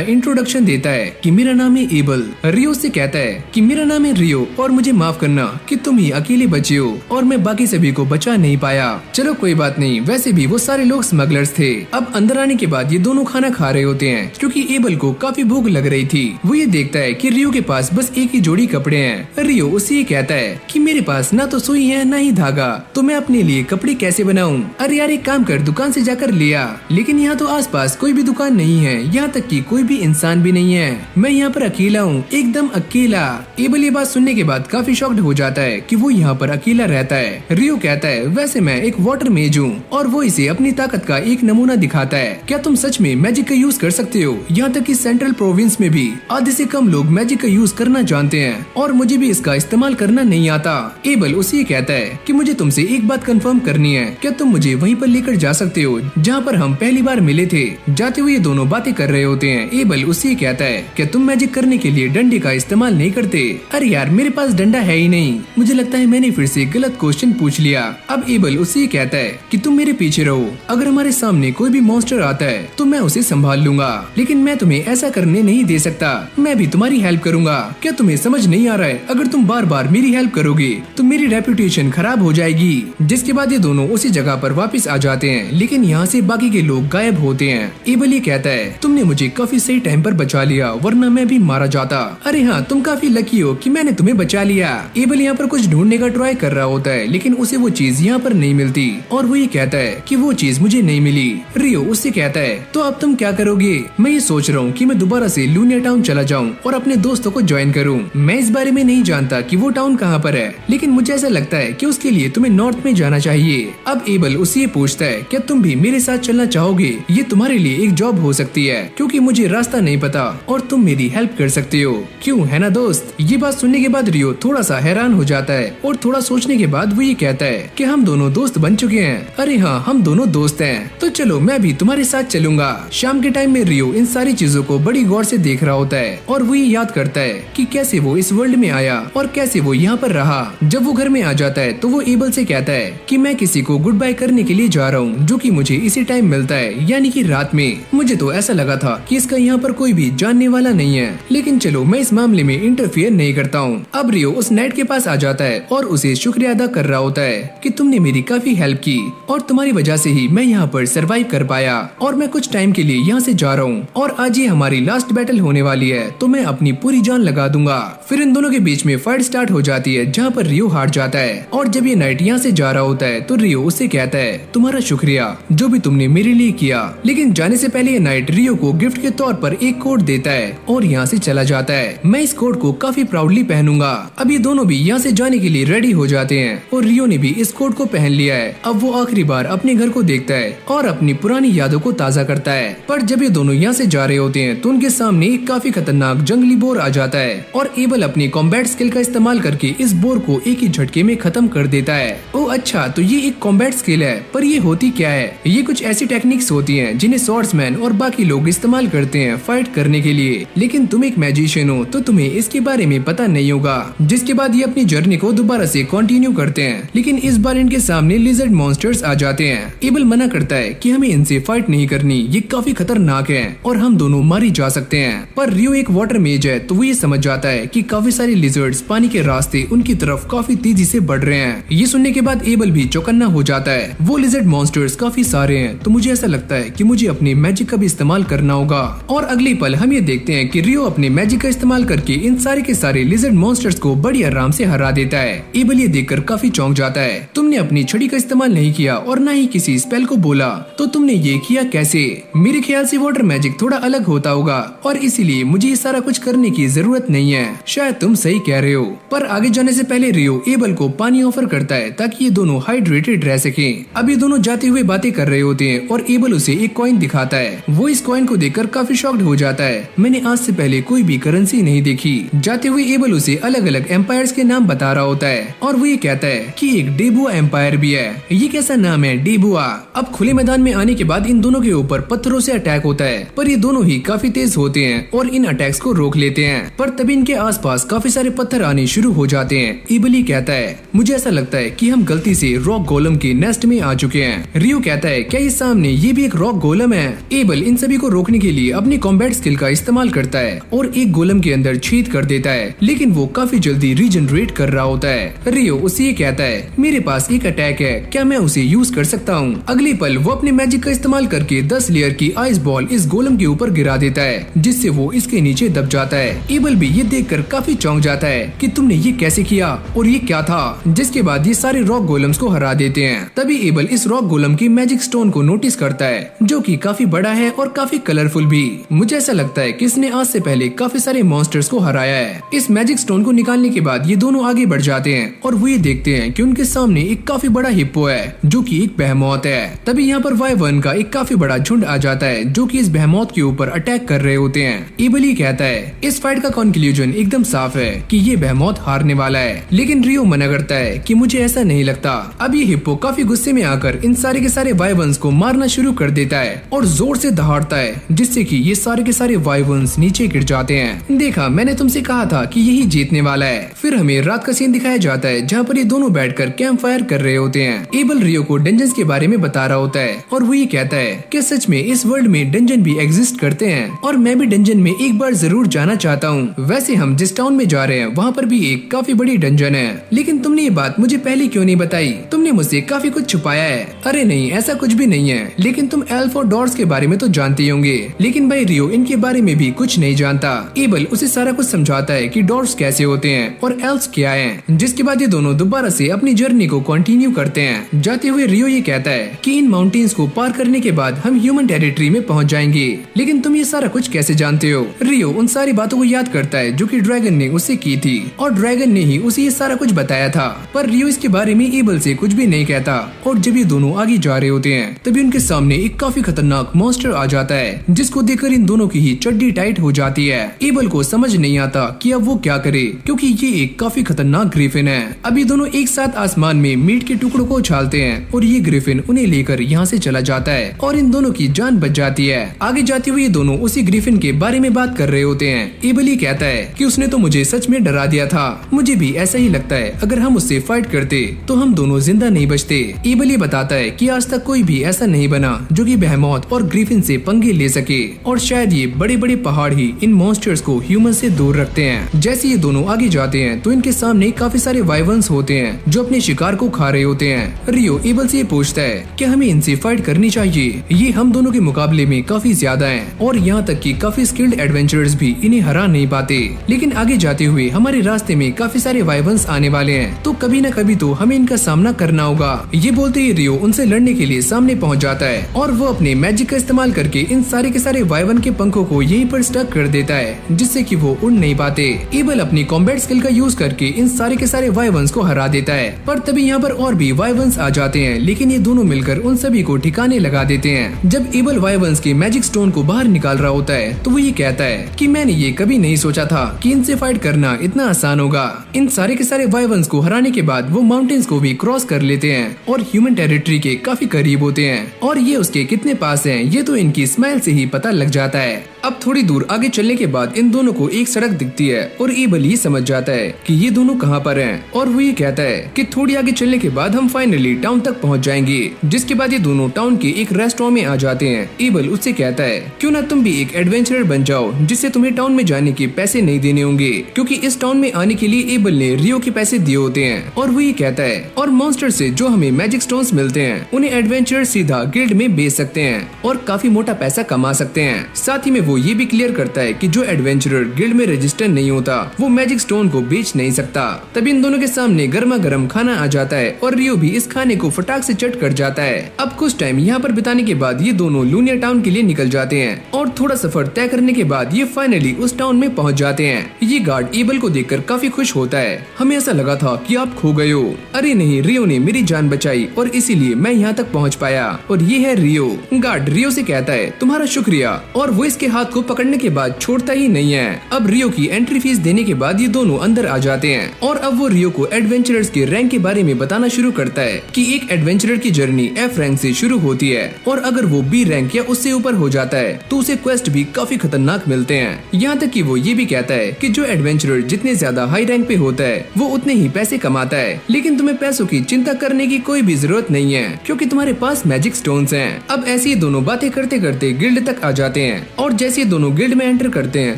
इंट्रोडक्शन देता है कि मेरा नाम है एबल। रियो से कहता है कि मेरा नाम है रियो और मुझे माफ करना कि तुम ही अकेले बचे हो और मैं बाकी सभी को बचा नहीं पाया। चलो कोई बात नहीं, वैसे भी वो सारे लोग स्मगलर्स थे। अब अंदर आने के बाद ये दोनों खाना खा रहे होते हैं क्योंकि एबल को काफी भूख लग रही थी। वो ये देखता है कि रियो के पास बस एक ही जोड़ी कपड़े हैं। रियो उसे ये कहता है कि मेरे पास ना तो सुई है ना ही धागा, तो मैं अपने लिए कपड़े कैसे बनाऊं? अरे यार एक काम कर, दुकान से जाकर ले आ। लेकिन यहाँ तो आसपास कोई भी दुकान नहीं है, यहाँ तक कि कोई भी इंसान भी नहीं है। मैं यहाँ पर अकेला हूँ, एकदम अकेला। एबल ये बात सुनने के बाद काफी शॉक्ड हो जाता है कि वो यहाँ पर अकेला रहता है। रियो कहता है वैसे मैं एक वाटर मेज हूँ और वो इसे अपनी ताकत का एक नमूना दिखाता है। क्या तुम सच में मैजिक का यूज कर सकते हो? यहाँ तक कि सेंट्रल प्रोविंस में भी आधे से कम लोग मैजिक का यूज करना जानते हैं और मुझे भी इसका इस्तेमाल करना नहीं आता। एबल उसे ये कहता है कि मुझे तुमसे एक बात कंफर्म करनी है, क्या तुम मुझे वहीं पर लेकर जा सकते हो जहाँ पर हम पहली बार मिले थे? जाते हुए ये दोनों बातें कर रहे होते हैं। एबल उसे ये कहता है क्या तुम मैजिक करने के लिए डंडे का इस्तेमाल नहीं करते? अरे यार मेरे पास डंडा है ही नहीं। मुझे लगता है मैंने फिर से गलत क्वेश्चन पूछ लिया। अब एबल उसे ये कहता है कि तुम मेरे पीछे रहो, अगर हमारे सामने कोई भी मॉन्स्टर आता है तो मैं उसे संभाल लूंगा, लेकिन मैं तुम्हें ऐसा करने नहीं दे सकता। मैं भी तुम्हारी हेल्प करूंगा। क्या तुम्हें समझ नहीं आ रहा है? अगर तुम बार बार मेरी हेल्प करोगे तो मेरी रेपुटेशन खराब हो जाएगी। जिसके बाद ये दोनों उसी जगह पर वापस आ जाते हैं, लेकिन यहाँ से बाकी के लोग गायब होते हैं। एबल ये कहता है तुमने मुझे काफी सही टाइम पर बचा लिया, वरना मैं भी मारा जाता। अरे हाँ तुम काफी लकी हो कि मैंने तुम्हें बचा लिया। एबल यहाँ पर कुछ ढूंढने का ट्राई कर रहा होता है, लेकिन उसे वो चीज यहाँ पर नहीं मिलती और वो ये कहता है कि वो चीज मुझे नहीं मिली। रियो उससे कहता है तो अब तुम क्या करोगे? मैं ये सोच रहा हूँ कि मैं दोबारा से लूनिया टाउन चला जाऊँ और अपने दोस्तों को ज्वाइन करूँ। मैं इस बारे में नहीं जानता कि वो टाउन कहाँ पर है, लेकिन मुझे ऐसा लगता है कि उसके लिए तुम्हें नॉर्थ में जाना चाहिए। अब एबल उससे ये पूछता है क्या तुम भी मेरे साथ चलना चाहोगे? ये तुम्हारे लिए एक जॉब हो सकती है क्योंकि मुझे रास्ता नहीं पता और तुम मेरी हेल्प कर सकते हो। क्यों है ना दोस्त? ये बात सुनने के बाद रियो थोड़ा सा हैरान हो जाता है और थोड़ा सोचने के बाद वो ये कहता है कि हम दोनों दोस्त बन चुके हैं। अरे हाँ हम दोनों दोस्त दोस्त हैं, तो चलो मैं भी तुम्हारे साथ चलूंगा। शाम के टाइम में रियो इन सारी चीजों को बड़ी गौर से देख रहा होता है और वो ये याद करता है कि कैसे वो इस वर्ल्ड में आया और कैसे वो यहाँ पर रहा। जब वो घर में आ जाता है तो वो एबल से कहता है कि मैं किसी को गुड बाय करने के लिए जा रहा हूँ, जो कि मुझे इसी टाइम मिलता है, यानी कि रात में। मुझे तो ऐसा लगा था कि इसका यहाँ पर कोई भी जानने वाला नहीं है, लेकिन चलो मैं इस मामले में इंटरफियर नहीं करता हूँ। अब रियो उस नाइट के पास आ जाता है और उसे शुक्रिया अदा कर रहा होता है कि तुमने मेरी काफी हेल्प की और तुम्हारी वजह से ही मैं यहाँ पर सरवाइव कर पाया और मैं कुछ टाइम के लिए यहाँ से जा रहा हूँ और आज ये हमारी लास्ट बैटल होने वाली है, तो मैं अपनी पूरी जान लगा दूंगा। फिर इन दोनों के बीच में फाइट स्टार्ट हो जाती है जहाँ पर रियो हार जाता है और जब ये नाइट यहाँ से जा रहा होता है तो रियो उससे कहता है तुम्हारा शुक्रिया जो भी तुमने मेरे लिए किया। लेकिन जाने से पहले ये नाइट रियो को गिफ्ट के तौर पर एक कोट देता है और यहाँ से चला जाता है। मैं इस कोट को काफी प्राउडली पहनूंगा। अब ये दोनों भी यहाँ से जाने के लिए रेडी हो जाते हैं और रियो ने भी इस कोट को पहन लिया है। अब वो आखिरी बार अपने घर को देखता है और अपनी पुरानी यादों को ताजा करता है। पर जब ये दोनों यहाँ से जा रहे होते हैं तो उनके सामने एक काफी खतरनाक जंगली बोर आ जाता है और एबल अपनी कॉम्बैट स्किल का इस्तेमाल करके इस बोर को एक ही झटके में खत्म कर देता है। ओ अच्छा, तो ये एक कॉम्बैट स्किल है, पर ये होती क्या है? ये कुछ ऐसी टेक्निक्स होती हैं जिन्हें स्वॉर्ड्समैन और बाकी लोग इस्तेमाल करते हैं फाइट करने के लिए, लेकिन तुम एक मैजिशियन हो तो तुम्हें इसके बारे में पता नहीं होगा। जिसके बाद ये अपनी जर्नी को दोबारा से कंटिन्यू करते हैं, लेकिन इस बार इनके सामने लिजर्ड मॉन्स्टर्स आ जाते हैं। एबल मना करता है कि हमें इनसे फाइट नहीं करनी, ये काफी खतरनाक है और हम दोनों मारी जा सकते हैं। पर रियो एक वाटर मेज है तो वो ये समझ जाता है कि काफी सारे लिजर्ड्स पानी के रास्ते उनकी तरफ काफी तेजी से बढ़ रहे हैं। ये सुनने के बाद एबल भी चौकन्ना हो जाता है। वो लिजर्ड मॉन्स्टर्स काफी सारे हैं तो मुझे ऐसा लगता है कि मुझे अपने मैजिक का भी इस्तेमाल करना होगा। और अगले पल हम ये देखते हैं कि रियो अपने मैजिक का इस्तेमाल करके इन सारे के सारे लिजर्ड मॉन्स्टर्स को बड़ी आराम से हरा देता है। एबल ये देखकर काफी चौंक जाता है। तुमने अपनी छड़ी का इस्तेमाल नहीं किया और न ही किसी स्पेल को बोला, तो तुमने ये किया कैसे? मेरे ख्याल से वाटर मैजिक थोड़ा अलग होता होगा और इसीलिए मुझे ये सारा कुछ करने की जरूरत नहीं है। शायद तुम सही कह रहे हो। पर आगे जाने से पहले रियो एबल को पानी ऑफर करता है ताकि ये दोनों हाइड्रेटेड रह सकें। अब ये दोनों जाते हुए बातें कर रहे होते हैं और एबल उसे एक कॉइन दिखाता है। वो इस कॉइन को देखकर काफी शॉक्ड हो जाता है। मैंने आज से पहले कोई भी करेंसी नहीं देखी। जाते हुए एबल उसे अलग अलग एम्पायर्स के नाम बता रहा होता है और वो ये कहता है कि एक डेबुआ एम्पायर भी है। ये कैसा नाम है, डेबुआ? अब खुले मैदान में आने के बाद इन दोनों के ऊपर पत्थरों से अटैक होता है, पर ये दोनों ही काफी तेज होते हैं और इन अटैक्स को रोक लेते हैं। पर तभी इनके आसपास काफी सारे पत्थर आने शुरू हो जाते हैं। एबल कहता है मुझे ऐसा लगता है कि हम गलती से रॉक गोलम के नेस्ट में आ चुके हैं। रियो कहता है क्या ये सामने ये भी एक रॉक गोलम है? एबल इन सभी को रोकने के लिए अपनी कॉम्बैट स्किल का इस्तेमाल करता है और एक गोलम के अंदर छेद कर देता है, लेकिन वो काफी जल्दी रीजनरेट कर रहा होता है। रियो उसे ये कहता है मेरे पास एक अटैक है, क्या मैं उसे यूज कर सकता हूँ? अगले पल वो अपने मैजिक का इस्तेमाल करके 10 लेयर की आइस बॉल इस गोलम के ऊपर गिरा देता है, जिससे वो इसके नीचे दब जाता है। एबल भी ये देखकर काफी चौंक जाता है कि तुमने ये कैसे किया और ये क्या था? जिसके बाद ये सारे रॉक गोलम्स को हरा देते हैं। तभी एबल इस रॉक गोलम की मैजिक स्टोन को नोटिस करता है, जो कि काफी बड़ा है और काफी कलरफुल भी। मुझे ऐसा लगता है कि इसने आज से पहले काफी सारे मॉन्स्टर्स को हराया है। इस मैजिक स्टोन को निकालने के बाद ये दोनों आगे बढ़ जाते हैं और वो ये देखते हैं कि उनके सामने एक काफी बड़ा हिप्पो है, जो कि एक बेहेमोथ है। तभी यहाँ पर वाइवर्न का एक काफी बड़ा झुंड आ जाता है, जो कि इस बेहेमोथ के ऊपर अटैक कर रहे होते हैं। एबल ही कहता है इस फाइट का कंक्लूजन एकदम साफ है कि ये बेहेमोथ हारने वाला है, लेकिन रियो मना करता है कि मुझे ऐसा नहीं लगता। अब ये हिप्पो काफी गुस्से में आकर इन सारे के सारे वाइवर्न्स को मारना शुरू कर देता है और जोर से दहाड़ता है, जिससे कि ये सारे के सारे वाइवर्न्स नीचे गिर जाते हैं। देखा, मैंने तुमसे कहा था कि यही जीतने वाला है। फिर हमें रात का सीन दिखाया जाता है जहाँ पर ये दोनों बैठकर कैंप फायर कर रहे होते हैं। एबल रियो को डंजन्स के बारे में बता रहा होता है और वो ये कहता है कि सच में इस वर्ल्ड में डंजन भी एग्जिस्ट करते हैं और मैं भी डंजन में एक बार जरूर जाना चाहता हूँ। वैसे हम जिस टाउन में जा रहे हैं वहाँ पर भी एक काफी बड़ी डंजन है, लेकिन तुमने ये बात मुझे पहले क्यों नहीं बताई? तुमने मुझसे काफी कुछ छुपाया है। अरे नहीं, ऐसा कुछ भी नहीं है, लेकिन तुम एल्फ और डॉर्स के बारे में तो जानते होंगे, लेकिन भाई रियो इनके बारे में भी कुछ नहीं जानता। एबल उसे सारा कुछ समझाता है कि डॉर्स कैसे होते हैं और एल्फ्स क्या हैं, जिसके बाद ये दोनों दोबारा से अपनी जर्नी को कंटिन्यू करते हैं। जाते हुए रियो ये कहता है कि इन माउंटेन्स को पार करने के बाद हम ह्यूमन टेरिटरी में पहुंच जाएंगे, लेकिन तुम ये सारा कुछ कैसे जानते हो? रियो उन सारी बातों को याद करता है जो कि ड्रैगन ने उससे की थी और ड्रैगन ने ही उसे ये सारा कुछ बताया था, पर रियो इसके बारे में एबल से कुछ भी नहीं कहता। और जब ये दोनों आगे जा रहे होते हैं तभी उनके सामने एक काफी खतरनाक मॉन्स्टर आ जाता है, जिसको देखकर इन दोनों की ही चड्डी टाइट हो जाती है। एबल को समझ नहीं आता कि अब वो क्या करे, क्योंकि ये एक काफी खतरनाक ग्रिफिन है। अब ये दोनों एक साथ आसमान में मीट के टुकड़ों को उछालते हैं और ये ग्रिफिन उन्हें लेकर लेकर यहाँ से चला जाता है और इन दोनों की जान बच जाती है। आगे जाते हुए ये दोनों उसी ग्रिफिन के बारे में बात कर रहे होते हैं। एबल ही कहता है कि उसने तो मुझे सच में डरा दिया था, मुझे भी ऐसा ही लगता है, अगर हम उससे फाइट करते तो हम दोनों जिंदा नहीं बचते। एबल ही बताता है कि आज तक कोई भी ऐसा नहीं बना जो कि बेहेमोथ और ग्रिफिन से पंगे ले सके, और शायद ये बड़े बड़े पहाड़ ही इन मॉन्स्टर्स को ह्यूमन से दूर रखते हैं। जैसे ये दोनों आगे जाते हैं तो इनके सामने काफी सारे वाइवर्न्स होते हैं जो अपने शिकार को खा रहे होते हैं। रियो एबल से पूछता है कि हमें इनसे फाइट करनी चाहिए, ये हम दोनों के मुकाबले में काफी ज्यादा हैं और यहाँ तक कि काफी स्किल्ड एडवेंचरर्स भी इन्हें हरा नहीं पाते। लेकिन आगे जाते हुए हमारे रास्ते में काफी सारे वाइवर्न्स आने वाले हैं, तो कभी न कभी तो हमें इनका सामना करना होगा। ये बोलते ही रियो उनसे लड़ने के लिए सामने पहुँच जाता है और वो अपने मैजिक का इस्तेमाल करके इन सारे के सारे वाइवर्न के पंखों को यहीं पर स्टक कर देता है, जिससे कि वो उड़ नहीं पाते। एबल अपनी कॉम्बैट स्किल का यूज करके इन सारे के सारे वाइवर्न्स को हरा देता है, पर तभी यहाँ पर और भी वाइवर्न्स आ जाते हैं, लेकिन ये दोनों मिलकर उन सभी को ठिकाने लगा देते हैं। जब एबल वाइवर्न्स के मैजिक स्टोन को बाहर निकाल रहा होता है तो वो ये कहता है कि मैंने ये कभी नहीं सोचा था कि इनसे फाइट करना इतना आसान होगा। इन सारे के सारे वाइवर्न्स को हराने के बाद वो माउंटेन्स को भी क्रॉस कर लेते हैं और ह्यूमन टेरिटरी के काफी करीब होते हैं, और ये उसके कितने पास हैं ये तो इनकी स्माइल से ही पता लग जाता है। अब थोड़ी दूर आगे चलने के बाद इन दोनों को एक सड़क दिखती है और एबल ये समझ जाता है कि ये दोनों कहाँ पर हैं, और वो ये कहता है कि थोड़ी आगे चलने के बाद हम फाइनली टाउन तक पहुँच जाएंगे। जिसके बाद ये दोनों टाउन के एक रेस्टोरेंट में आ जाते हैं। एबल उससे कहता है क्यों ना तुम भी एक एडवेंचरर बन जाओ जिससे तुम्हें टाउन में जाने के पैसे नहीं देने होंगे, क्योंकि इस टाउन में आने के लिए एबल ने रियो के पैसे दिए होते हैं। और वो ये कहता है और मॉन्स्टर से जो हमें मैजिक स्टोन्स मिलते हैं उन्हें एडवेंचरर सीधा गिल्ड में बेच सकते हैं और काफी मोटा पैसा कमा सकते हैं। साथ ही में वो ये भी क्लियर करता है कि जो एडवेंचरर गिल्ड में रजिस्टर नहीं होता वो मैजिक स्टोन को बेच नहीं सकता। तभी इन दोनों के सामने गर्मा गर्म खाना आ जाता है और रियो भी इस खाने को फटाक से चट कर जाता है। अब कुछ टाइम यहाँ पर बिताने के बाद ये दोनों लूनिया टाउन के लिए निकल जाते हैं और थोड़ा सफर तय करने के बाद ये फाइनली उस टाउन में पहुँच जाते हैं। ये गार्ड एबल को देखकर काफी खुश होता है। हमें ऐसा लगा था कि आप खो गए हो। अरे नहीं, रियो ने मेरी जान बचाई और इसीलिए मैं यहाँ तक पहुँच पाया, और ये है रियो। गार्ड रियो से कहता है तुम्हारा शुक्रिया, और वो इसके हाथ को पकड़ने के बाद छोड़ता ही नहीं है। अब रियो की एंट्री फीस देने के बाद ये दोनों अंदर आ जाते हैं और अब वो रियो को एडवेंचरर्स के रैंक के बारे में बताना शुरू करता है कि एक एडवेंचरर की जर्नी F रैंक से शुरू होती है और अगर वो B रैंक या उससे ऊपर हो जाता है तो उसे क्वेस्ट भी काफी खतरनाक मिलते हैं। यहाँ तक कि वो ये भी कहता है कि जो एडवेंचरर जितने ज्यादा हाई रैंक पे होता है वो उतने ही पैसे कमाता है, लेकिन तुम्हें पैसों की चिंता करने की कोई भी जरूरत नहीं है क्योंकि तुम्हारे पास मैजिक स्टोन्स हैं। अब ऐसे ही दोनों बातें करते करते गिल्ड तक आ जाते हैं और जैसे ही दोनों गिल्ड में एंटर करते हैं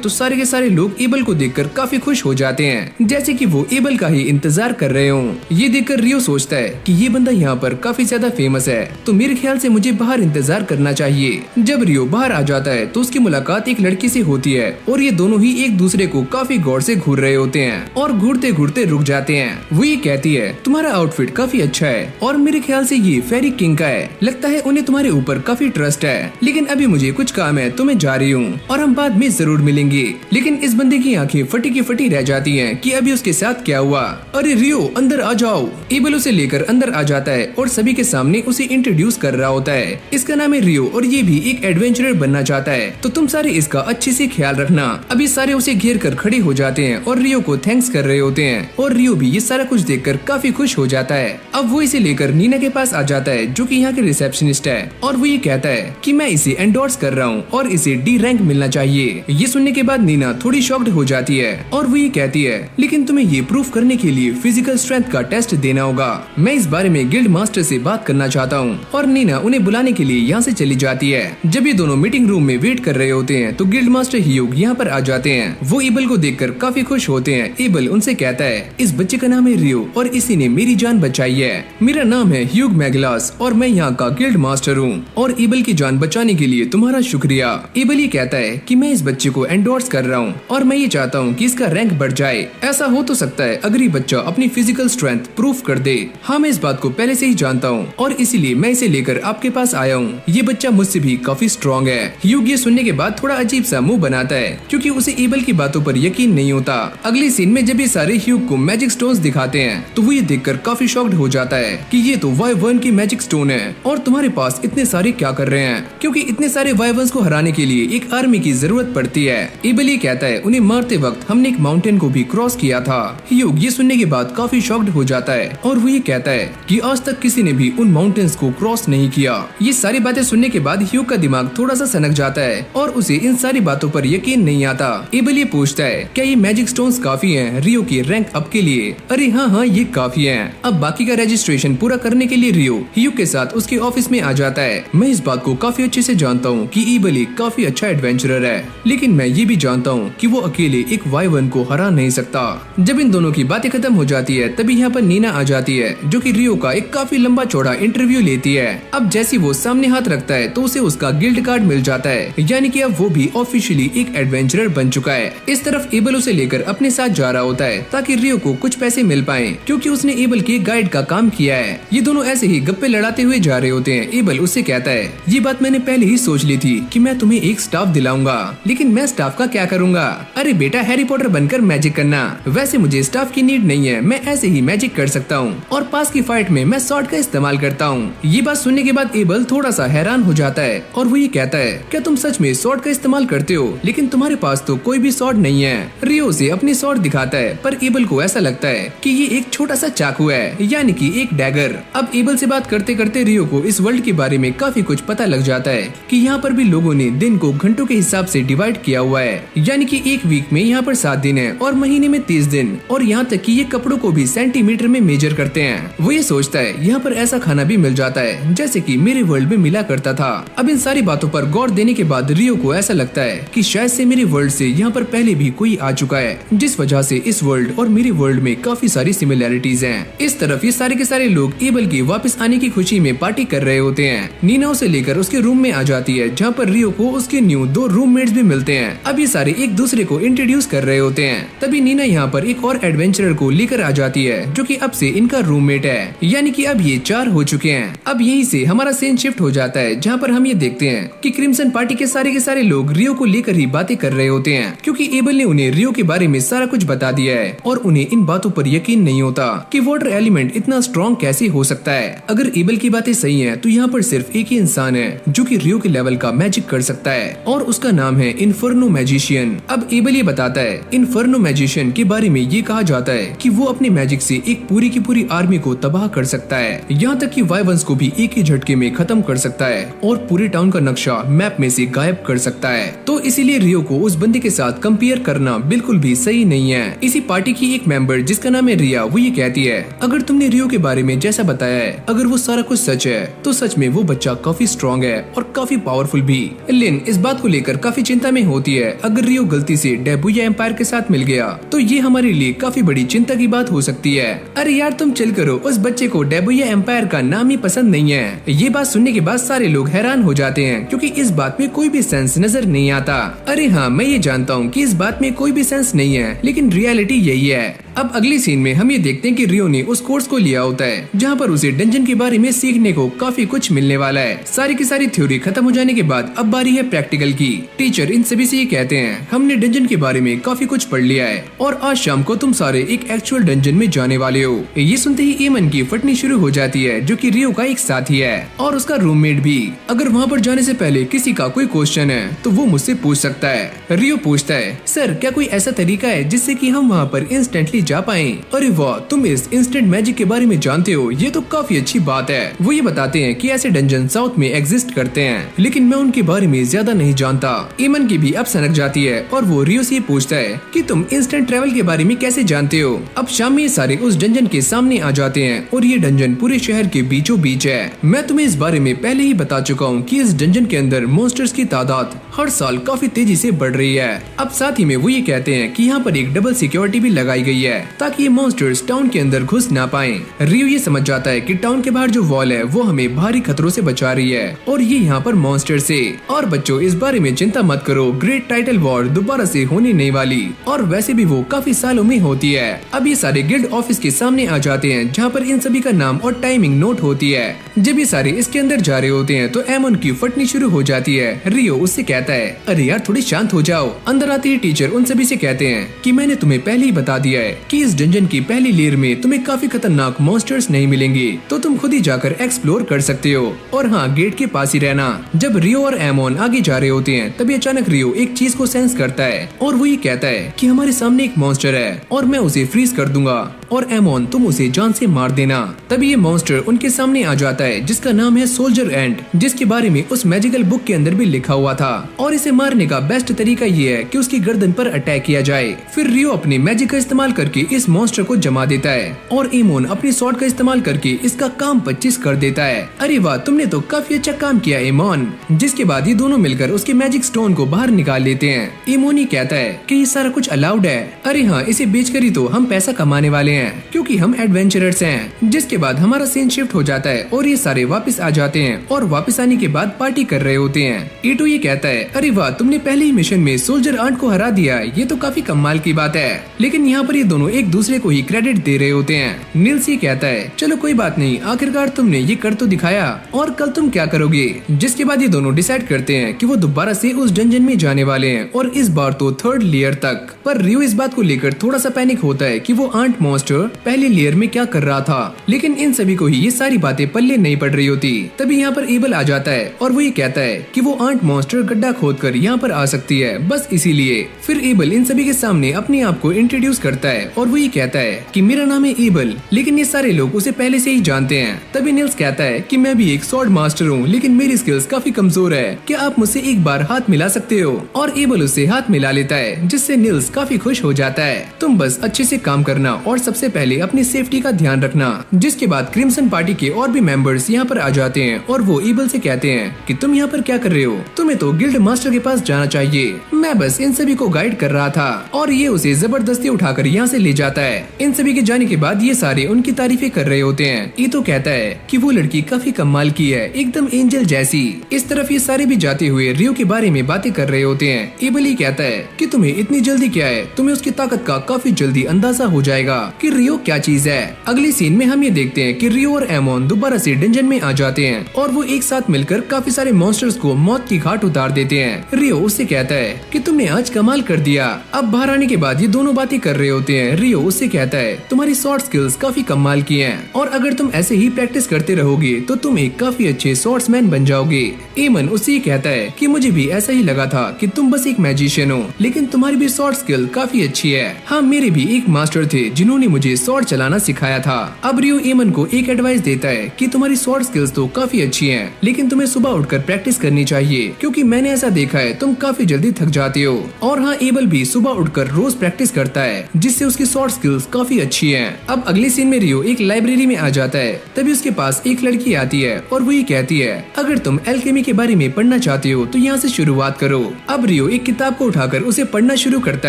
तो सारे के सारे लोग एबल को देखकर काफी खुश हो जाते हैं, जैसे कि वो एबल का ही इंतजार कर रहे हों। ये देखकर रियो सोचता है कि ये बंदा यहाँ पर काफी ज्यादा फेमस है तो मेरे ख्याल से मुझे बाहर इंतजार करना चाहिए। जब रियो बाहर आ जाता है तो उसकी मुलाकात एक लड़की से होती है और ये दोनों ही एक दूसरे को काफी गौर से घूर रहे होते हैं और घूरते घूरते रुक जाते हैं। वो ये कहती है तुम्हारा आउटफिट काफी अच्छा है और मेरे ख्याल से ये फेरी किंग का है, लगता है उन्हें तुम्हारे ऊपर काफी ट्रस्ट है, लेकिन अभी मुझे कुछ काम है तो मैं जा रही हूँ और हम बाद में जरूर मिलेंगे। लेकिन इस बंदे की आंखें फटी की फटी रह जाती हैं कि अभी उसके साथ क्या हुआ। अरे रियो अंदर आ जाओ। एबल उसे लेकर अंदर आ जाता है और सभी के सामने उसे इंट्रोड्यूस कर रहा होता है। इसका नाम है रियो और ये भी एक एडवेंचरर बनना चाहता है, तो तुम सारे इसका अच्छे से ख्याल रखना। अभी सारे उसे घेर कर खड़े हो जाते हैं और रियो को थैंक्स कर रहे होते हैं और रियो भी ये सारा कुछ देखकर काफी खुश हो जाता है। अब वो इसे लेकर नीना के पास आ जाता है जो कि यहाँ के रिसेप्शनिस्ट है और वो ये कहता है कि मैं इसे एंडोर्स कर रहा हूँ और इसे D रैंक मिलना चाहिए। ये सुनने के बाद नीना थोड़ी शॉक्ड हो जाती है और वो ये कहती है लेकिन तुम्हें ये प्रूफ करने के लिए फिजिकल स्ट्रेंथ का टेस्ट देना होगा। मैं इस बारे में गिल्ड मास्टर से बात करना चाहता हूँ और नीना उन्हें बुलाने के लिए यहाँ से चली जाती है। जब ये दोनों मीटिंग रूम में वेट कर रहे होते हैं तो गिल्ड मास्टर ह्यूग यहाँ पर आ जाते हैं। वो एबल को देखकर काफी खुश होते हैं। एबल उनसे कहता है इस बच्चे का नाम है रियो और इसी ने मेरी जान बचाई है। मेरा नाम है ह्यूग मैगलास और मैं यहाँ का गिल्ड मास्टर हूँ और एबल की जान बचाने के लिए तुम्हारा शुक्रिया। एबल ये कहता है कि मैं इस बच्चे को एंडोर्स कर रहा हूँ और मैं ये चाहता हूँ कि इसका रैंक बढ़ जाए। ऐसा हो तो सकता है अगर ये बच्चा अपनी फिजिकल स्ट्रेंथ प्रूफ कर दे। हाँ, मैं इस बात को पहले से ही जानता हूँ और इसीलिए मैं इसे लेकर आपके पास आया हूँ। ये बच्चा मुझसे भी काफी स्ट्रॉन्ग है। ह्यूग ये सुनने के बाद थोड़ा अजीब सा मुंह बनाता है क्योंकि उसे एबल की बातों पर यकीन नहीं होता। अगली सीन में जब ये सारे ह्यूग को मैजिक स्टोन्स दिखाते हैं तो वो ये देखकर काफी शॉक्ड हो जाता है कि ये तो वाइवर्न की मैजिक स्टोन है और तुम्हारे पास इतने सारे क्या कर रहे हैं, क्योंकि इतने सारे वाइवर्न्स को हराने के लिए एक एक आर्मी की जरूरत पड़ती है। एबल ये कहता है उन्हें मारते वक्त हमने एक माउंटेन को भी क्रॉस किया था। ह्यूग ये सुनने के बाद काफी शॉक्ड हो जाता है और वो ये कहता है कि आज तक किसी ने भी उन माउंटेन्स को क्रॉस नहीं किया। ये सारी बातें सुनने के बाद ह्यूग का दिमाग थोड़ा सा सनक जाता है और उसे इन सारी बातों पर यकीन नहीं आता। एबल ये पूछता है क्या ये मैजिक स्टोन्स काफी हैं रियो की रैंक अप के लिए? अरे हाँ ये काफी हैं। अब बाकी का रजिस्ट्रेशन पूरा करने के लिए रियो ह्यूग के साथ उसके ऑफिस में आ जाता है। मैं इस बात को काफी अच्छे से जानता हूँ कि एबल काफी अच्छा एडवेंचरर है, लेकिन मैं ये भी जानता हूँ कि वो अकेले एक वाइवन को हरा नहीं सकता। जब इन दोनों की बातें खत्म हो जाती है तभी यहाँ पर नीना आ जाती है जो कि रियो का एक काफी लंबा चौड़ा इंटरव्यू लेती है। अब जैसी वो सामने हाथ रखता है तो उसे उसका गिल्ड कार्ड मिल जाता है, यानी कि अब वो भी ऑफिशियली एक एडवेंचरर बन चुका है। इस तरफ एबल उसे लेकर अपने साथ जा रहा होता है ताकि रियो को कुछ पैसे मिल पाए, क्योंकि उसने एबल के गाइड का काम किया है। ये दोनों ऐसे ही गप्पे लड़ाते हुए जा रहे होते हैं। एबल उससे कहता है ये बात मैंने पहले ही सोच ली थी कि मैं तुम्हें एक स्टाफ दिलाऊंगा, लेकिन मैं स्टाफ का क्या करूंगा? अरे बेटा हैरी पॉटर बनकर मैजिक करना। वैसे मुझे स्टाफ की नीड नहीं है, मैं ऐसे ही मैजिक कर सकता हूँ और पास की फाइट में मैं स्वॉर्ड का इस्तेमाल करता हूँ। ये बात सुनने के बाद एबल थोड़ा सा हैरान हो जाता है और वो ये कहता है क्या तुम सच में स्वॉर्ड का इस्तेमाल करते हो? लेकिन तुम्हारे पास तो कोई भी स्वॉर्ड नहीं है। रियो से अपनी स्वॉर्ड दिखाता है पर एबल को ऐसा लगता है कि ये एक छोटा सा चाकू है, यानी कि एक डैगर। अब एबल से बात करते करते रियो को इस वर्ल्ड के बारे में काफी कुछ पता लग जाता है कि यहाँ पर भी लोगों ने दिन को घंटों के हिसाब से डिवाइड किया हुआ है, यानी कि एक वीक में यहाँ पर 7 दिन है और महीने में 30 दिन, और यहाँ तक कि ये कपड़ों को भी सेंटीमीटर में मेजर करते हैं। वो ये सोचता है यहाँ पर ऐसा खाना भी मिल जाता है जैसे कि मेरे वर्ल्ड में मिला करता था। अब इन सारी बातों पर गौर देने के बाद रियो को ऐसा लगता है कि शायद से मेरे वर्ल्ड से यहाँ पर पहले भी कोई आ चुका है, जिस वजह से इस वर्ल्ड और मेरे वर्ल्ड में काफी सारी सिमिलैरिटीज हैं। इस तरफ ये सारे के सारे लोग एबल के वापस आने की खुशी में पार्टी कर रहे होते हैं। नीना उसे लेकर उसके रूम में आ जाती है जहाँ पर रियो को उसके न्यू 2 रूममेट्स भी मिलते हैं। अब ये सारे एक दूसरे को इंट्रोड्यूस कर रहे होते हैं। तभी नीना यहाँ पर एक और एडवेंचरर को लेकर आ जाती है जो कि अब से इनका रूममेट है, यानी कि अब ये 4 हो चुके हैं। अब यहीं से हमारा सीन शिफ्ट हो जाता है जहाँ पर हम ये देखते हैं कि क्रिम्सन पार्टी के सारे लोग रियो को लेकर ही बातें कर रहे होते हैं, क्योंकि एबल ने उन्हें रियो के बारे में सारा कुछ बता दिया है और उन्हें इन बातों पर यकीन नहीं होता कि वाटर एलिमेंट इतना स्ट्रॉन्ग कैसे हो सकता है। अगर एबल की बातें सही हैं तो यहाँ पर सिर्फ एक ही इंसान है जो कि रियो के लेवल का मैजिक कर सकता है और उसका नाम है इन्फर्नो मैजिशियन। अब एबल ये बताता है इन्फर्नो मैजिशियन के बारे में ये कहा जाता है कि वो अपने मैजिक से एक पूरी की पूरी आर्मी को तबाह कर सकता है, यहाँ तक कि वाइवंस को भी एक ही झटके में खत्म कर सकता है और पूरे टाउन का नक्शा मैप में से गायब कर सकता है। तो इसीलिए रियो को उस बंदे के साथ कंपेयर करना बिल्कुल भी सही नहीं है। इसी पार्टी की एक मेंबर जिसका नाम है रिया, वो ये कहती है अगर तुमने रियो के बारे में जैसा बताया है, अगर वो सारा कुछ सच है तो सच में वो बच्चा काफी स्ट्रॉन्ग है और काफी पावरफुल भी। लिन इस बात को लेकर काफी चिंता में होती है। अगर रियो गलती से डेबुया एम्पायर के साथ मिल गया तो ये हमारे लिए काफी बड़ी चिंता की बात हो सकती है। अरे यार तुम चल करो, उस बच्चे को डेबुया एम्पायर का नाम ही पसंद नहीं है। ये बात सुनने के बाद सारे लोग हैरान हो जाते हैं क्योंकि इस बात में कोई भी सेंस नजर नहीं आता। अरे हाँ मैं ये जानता हूँ कि इस बात में कोई भी सेंस नहीं है, लेकिन रियलिटी यही है। अब अगली सीन में हम ये देखते हैं कि रियो ने उस कोर्स को लिया होता है जहाँ पर उसे डंजन के बारे में सीखने को काफी कुछ मिलने वाला है। सारी की सारी थ्योरी खत्म हो जाने के बाद अब बारी है प्रैक्टिकल की। टीचर इन सभी से ये कहते हैं हमने डंजन के बारे में काफी कुछ पढ़ लिया है और आज शाम को तुम सारे एक एक्चुअल डंजन में जाने वाले हो। ये सुनते ही एमन की फटनी शुरू हो जाती है जो कि रियो का एक साथी है और उसका रूममेट भी। अगर वहाँ पर जाने से पहले किसी का कोई क्वेश्चन है तो वो मुझसे पूछ सकता है। रियो पूछता है सर क्या कोई ऐसा तरीका है जिससे कि हम वहाँ पर इंस्टेंटली जा पाएं? अरे वाह तुम इस इंस्टेंट मैजिक के बारे में जानते हो, ये तो काफी अच्छी बात है। वो ये बताते हैं कि ऐसे डंजन साउथ में एग्जिस्ट करते हैं, लेकिन मैं उनके बारे में ज्यादा नहीं जानता। एमन की भी अब सनक जाती है और वो रियो से पूछता है कि तुम इंस्टेंट ट्रेवल के बारे में कैसे जानते हो। अब शाम में सारे उस डंजन के सामने आ जाते हैं और ये डंजन पूरे शहर के बीचों बीच है। मैं तुम्हें इस बारे में पहले ही बता चुका हूँ कि इस डंजन के अंदर मॉन्स्टर्स की तादाद हर साल काफी तेजी से बढ़ रही है। अब साथ ही में वो ये कहते हैं कि यहाँ पर एक डबल सिक्योरिटी भी लगाई गई है ताकि ये मॉन्स्टर्स टाउन के अंदर घुस ना पाएं। रियो ये समझ जाता है कि टाउन के बाहर जो वॉल है वो हमें भारी खतरों से बचा रही है और ये यहाँ पर मॉन्स्टर से। और बच्चों इस बारे में चिंता मत करो, ग्रेट टाइटल वॉर दोबारा से होने नहीं वाली और वैसे भी वो काफी सालों में होती है। अब ये सारे गिल्ड ऑफिस के सामने आ जाते हैं जहाँ पर इन सभी का नाम और टाइमिंग नोट होती है। जब ये सारे इसके अंदर जा रहे होते हैं तो एमन की फटनी शुरू हो जाती है। रियो उससे कहता है अरे यार थोड़ी शांत हो जाओ। अंदर आते ही टीचर उन सभी से कहते हैं कि मैंने तुम्हें पहले ही बता दिया है कि इस डंजन की पहली लेयर में तुम्हें काफी खतरनाक मॉन्स्टर्स नहीं मिलेंगे, तो तुम खुद ही जाकर एक्सप्लोर कर सकते हो। और हाँ, गेट के पास ही रहना। जब रियो और एमोन आगे जा रहे होते हैं तभी अचानक रियो एक चीज को सेंस करता है और वो ये कहता है कि हमारे सामने एक मॉन्स्टर है और मैं उसे फ्रीज कर दूंगा और एमोन तुम उसे जान से मार देना। तभी ये मॉन्स्टर उनके सामने आ जाता है जिसका नाम है सोल्जर एंट, जिसके बारे में उस मैजिकल बुक के अंदर भी लिखा हुआ था। और इसे मारने का बेस्ट तरीका ये है कि उसकी गर्दन पर अटैक किया जाए। फिर रियो अपनी मैजिक का इस्तेमाल करके इस मॉन्स्टर को जमा देता है और एमोन अपनी स्वॉर्ड का इस्तेमाल करके इसका काम 25 कर देता है। अरे वाह, तुमने तो काफी अच्छा काम किया एमोन। जिसके बाद ये दोनों मिलकर उसके मैजिक स्टोन को बाहर निकाल लेते हैं। एमोन ही कहता है कि ये सारा कुछ अलाउड है। अरे हाँ, इसे बेचकर ही तो हम पैसा कमाने वाले हैं क्योंकि हम एडवेंचरर्स हैं। जिसके बाद हमारा सीन शिफ्ट हो जाता है और ये सारे वापस आ जाते हैं और वापस आने के बाद पार्टी कर रहे होते हैं। ईटो ये कहता है, अरे वाह, तुमने पहले ही मिशन में सोल्जर आंट को हरा दिया, ये तो काफी कमाल की बात है। लेकिन यहाँ पर ये दोनों एक दूसरे को ही क्रेडिट दे रहे होते हैं। निल्स ये कहता है, चलो कोई बात नहीं, आखिरकार तुमने ये कर तो दिखाया, और कल तुम क्या करोगे। जिसके बाद ये दोनों डिसाइड करते हैं कि वो दोबारा से उस डंजन में जाने वाले हैं और इस बार तो 3rd लेयर तक। पर रियो इस बात को लेकर थोड़ा सा पैनिक होता है कि वो आंट मॉन्स्टर पहली लेयर में क्या कर रहा था। लेकिन इन सभी को ही ये सारी बातें पल्ले नहीं पड़ रही होती। तभी यहाँ पर एबल आ जाता है और वो ये कहता है कि वो आंट मॉन्स्टर गड्ढा खोदकर यहाँ पर आ सकती है, बस इसीलिए। फिर एबल इन सभी के सामने अपने आप को इंट्रोड्यूस करता है और वो ये कहता है कि मेरा नाम है एबल, लेकिन ये सारे लोग उसे पहले से ही जानते हैं। तभी निल्स कहता है कि मैं भी एक स्वॉर्ड मास्टर हूँ, लेकिन मेरी स्किल्स काफी कमजोर है, क्या आप मुझसे एक बार हाथ मिला सकते हो। और एबल उससे हाथ मिला लेता है, जिससे निल्स काफी खुश हो जाता है। तुम बस अच्छे से काम करना और सबसे पहले अपनी सेफ्टी का ध्यान रखना। जिसके बाद क्रिम्सन पार्टी के और भी मेंबर्स यहाँ पर आ जाते हैं और वो एबल से कहते हैं कि तुम यहाँ पर क्या कर रहे हो, तुम्हें तो गिल्ड मास्टर के पास जाना चाहिए, मैं बस इन सभी को गाइड कर रहा था। और ये उसे जबरदस्ती उठाकर यहाँ से ले जाता है। इन सभी के जाने के बाद ये सारे उनकी तारीफें कर रहे होते हैं। ईतो कहता है कि वो लड़की काफी कमाल की है, एकदम एंजल जैसी। इस तरफ ये सारे भी जाते हुए रियो के बारे में बातें कर रहे होते हैं। एबल ही कहता है कि तुम्हें इतनी जल्दी क्या है, तुम्हें उसकी ताकत का काफी जल्दी अंदाजा हो जाएगा कि रियो क्या चीज है। अगली सीन में हम ये देखते हैं कि रियो और एमोन दोबारा से डंजन में आ जाते हैं और वो एक साथ मिलकर काफी सारे मॉन्स्टर्स को मौत की घाट उतार देते हैं। रियो उससे कहता है कि तुमने आज कमाल कर दिया। अब बाहर आने के बाद ये दोनों बातें कर रहे होते हैं। रियो उससे कहता है तुम्हारी शॉर्ट स्किल्स काफी कमाल की हैं और अगर तुम ऐसे ही प्रैक्टिस करते रहोगे तो तुम एक काफी अच्छे स्वॉर्ड्समैन बन जाओगे। एमन उससे कहता है कि मुझे भी ऐसा ही लगा था कि तुम बस एक मैजिशियन हो, लेकिन तुम्हारी भी शॉर्ट स्किल काफी अच्छी है। हाँ, मेरे भी एक मास्टर थे जिन्होंने मुझे स्वॉर्ड चलाना सिखाया था। अब रियो एमन को एक एडवाइस देता है कि तुम्हारी स्वॉर्ड स्किल्स तो काफी अच्छी हैं, लेकिन तुम्हें सुबह उठकर प्रैक्टिस करनी चाहिए, क्योंकि मैंने ऐसा देखा है तुम काफी जल्दी थक जाते हो। और हाँ, एबल भी सुबह उठकर रोज प्रैक्टिस करता है, जिससे उसकी शॉर्ट स्किल्स काफी अच्छी हैं। अब अगली सीन में रियो एक लाइब्रेरी में आ जाता है। तभी उसके पास एक लड़की आती है और वो ये कहती है अगर तुम एल्केमी के बारे में पढ़ना चाहते हो तो यहाँ से शुरुआत करो। अब रियो एक किताब को उठाकर उसे पढ़ना शुरू करता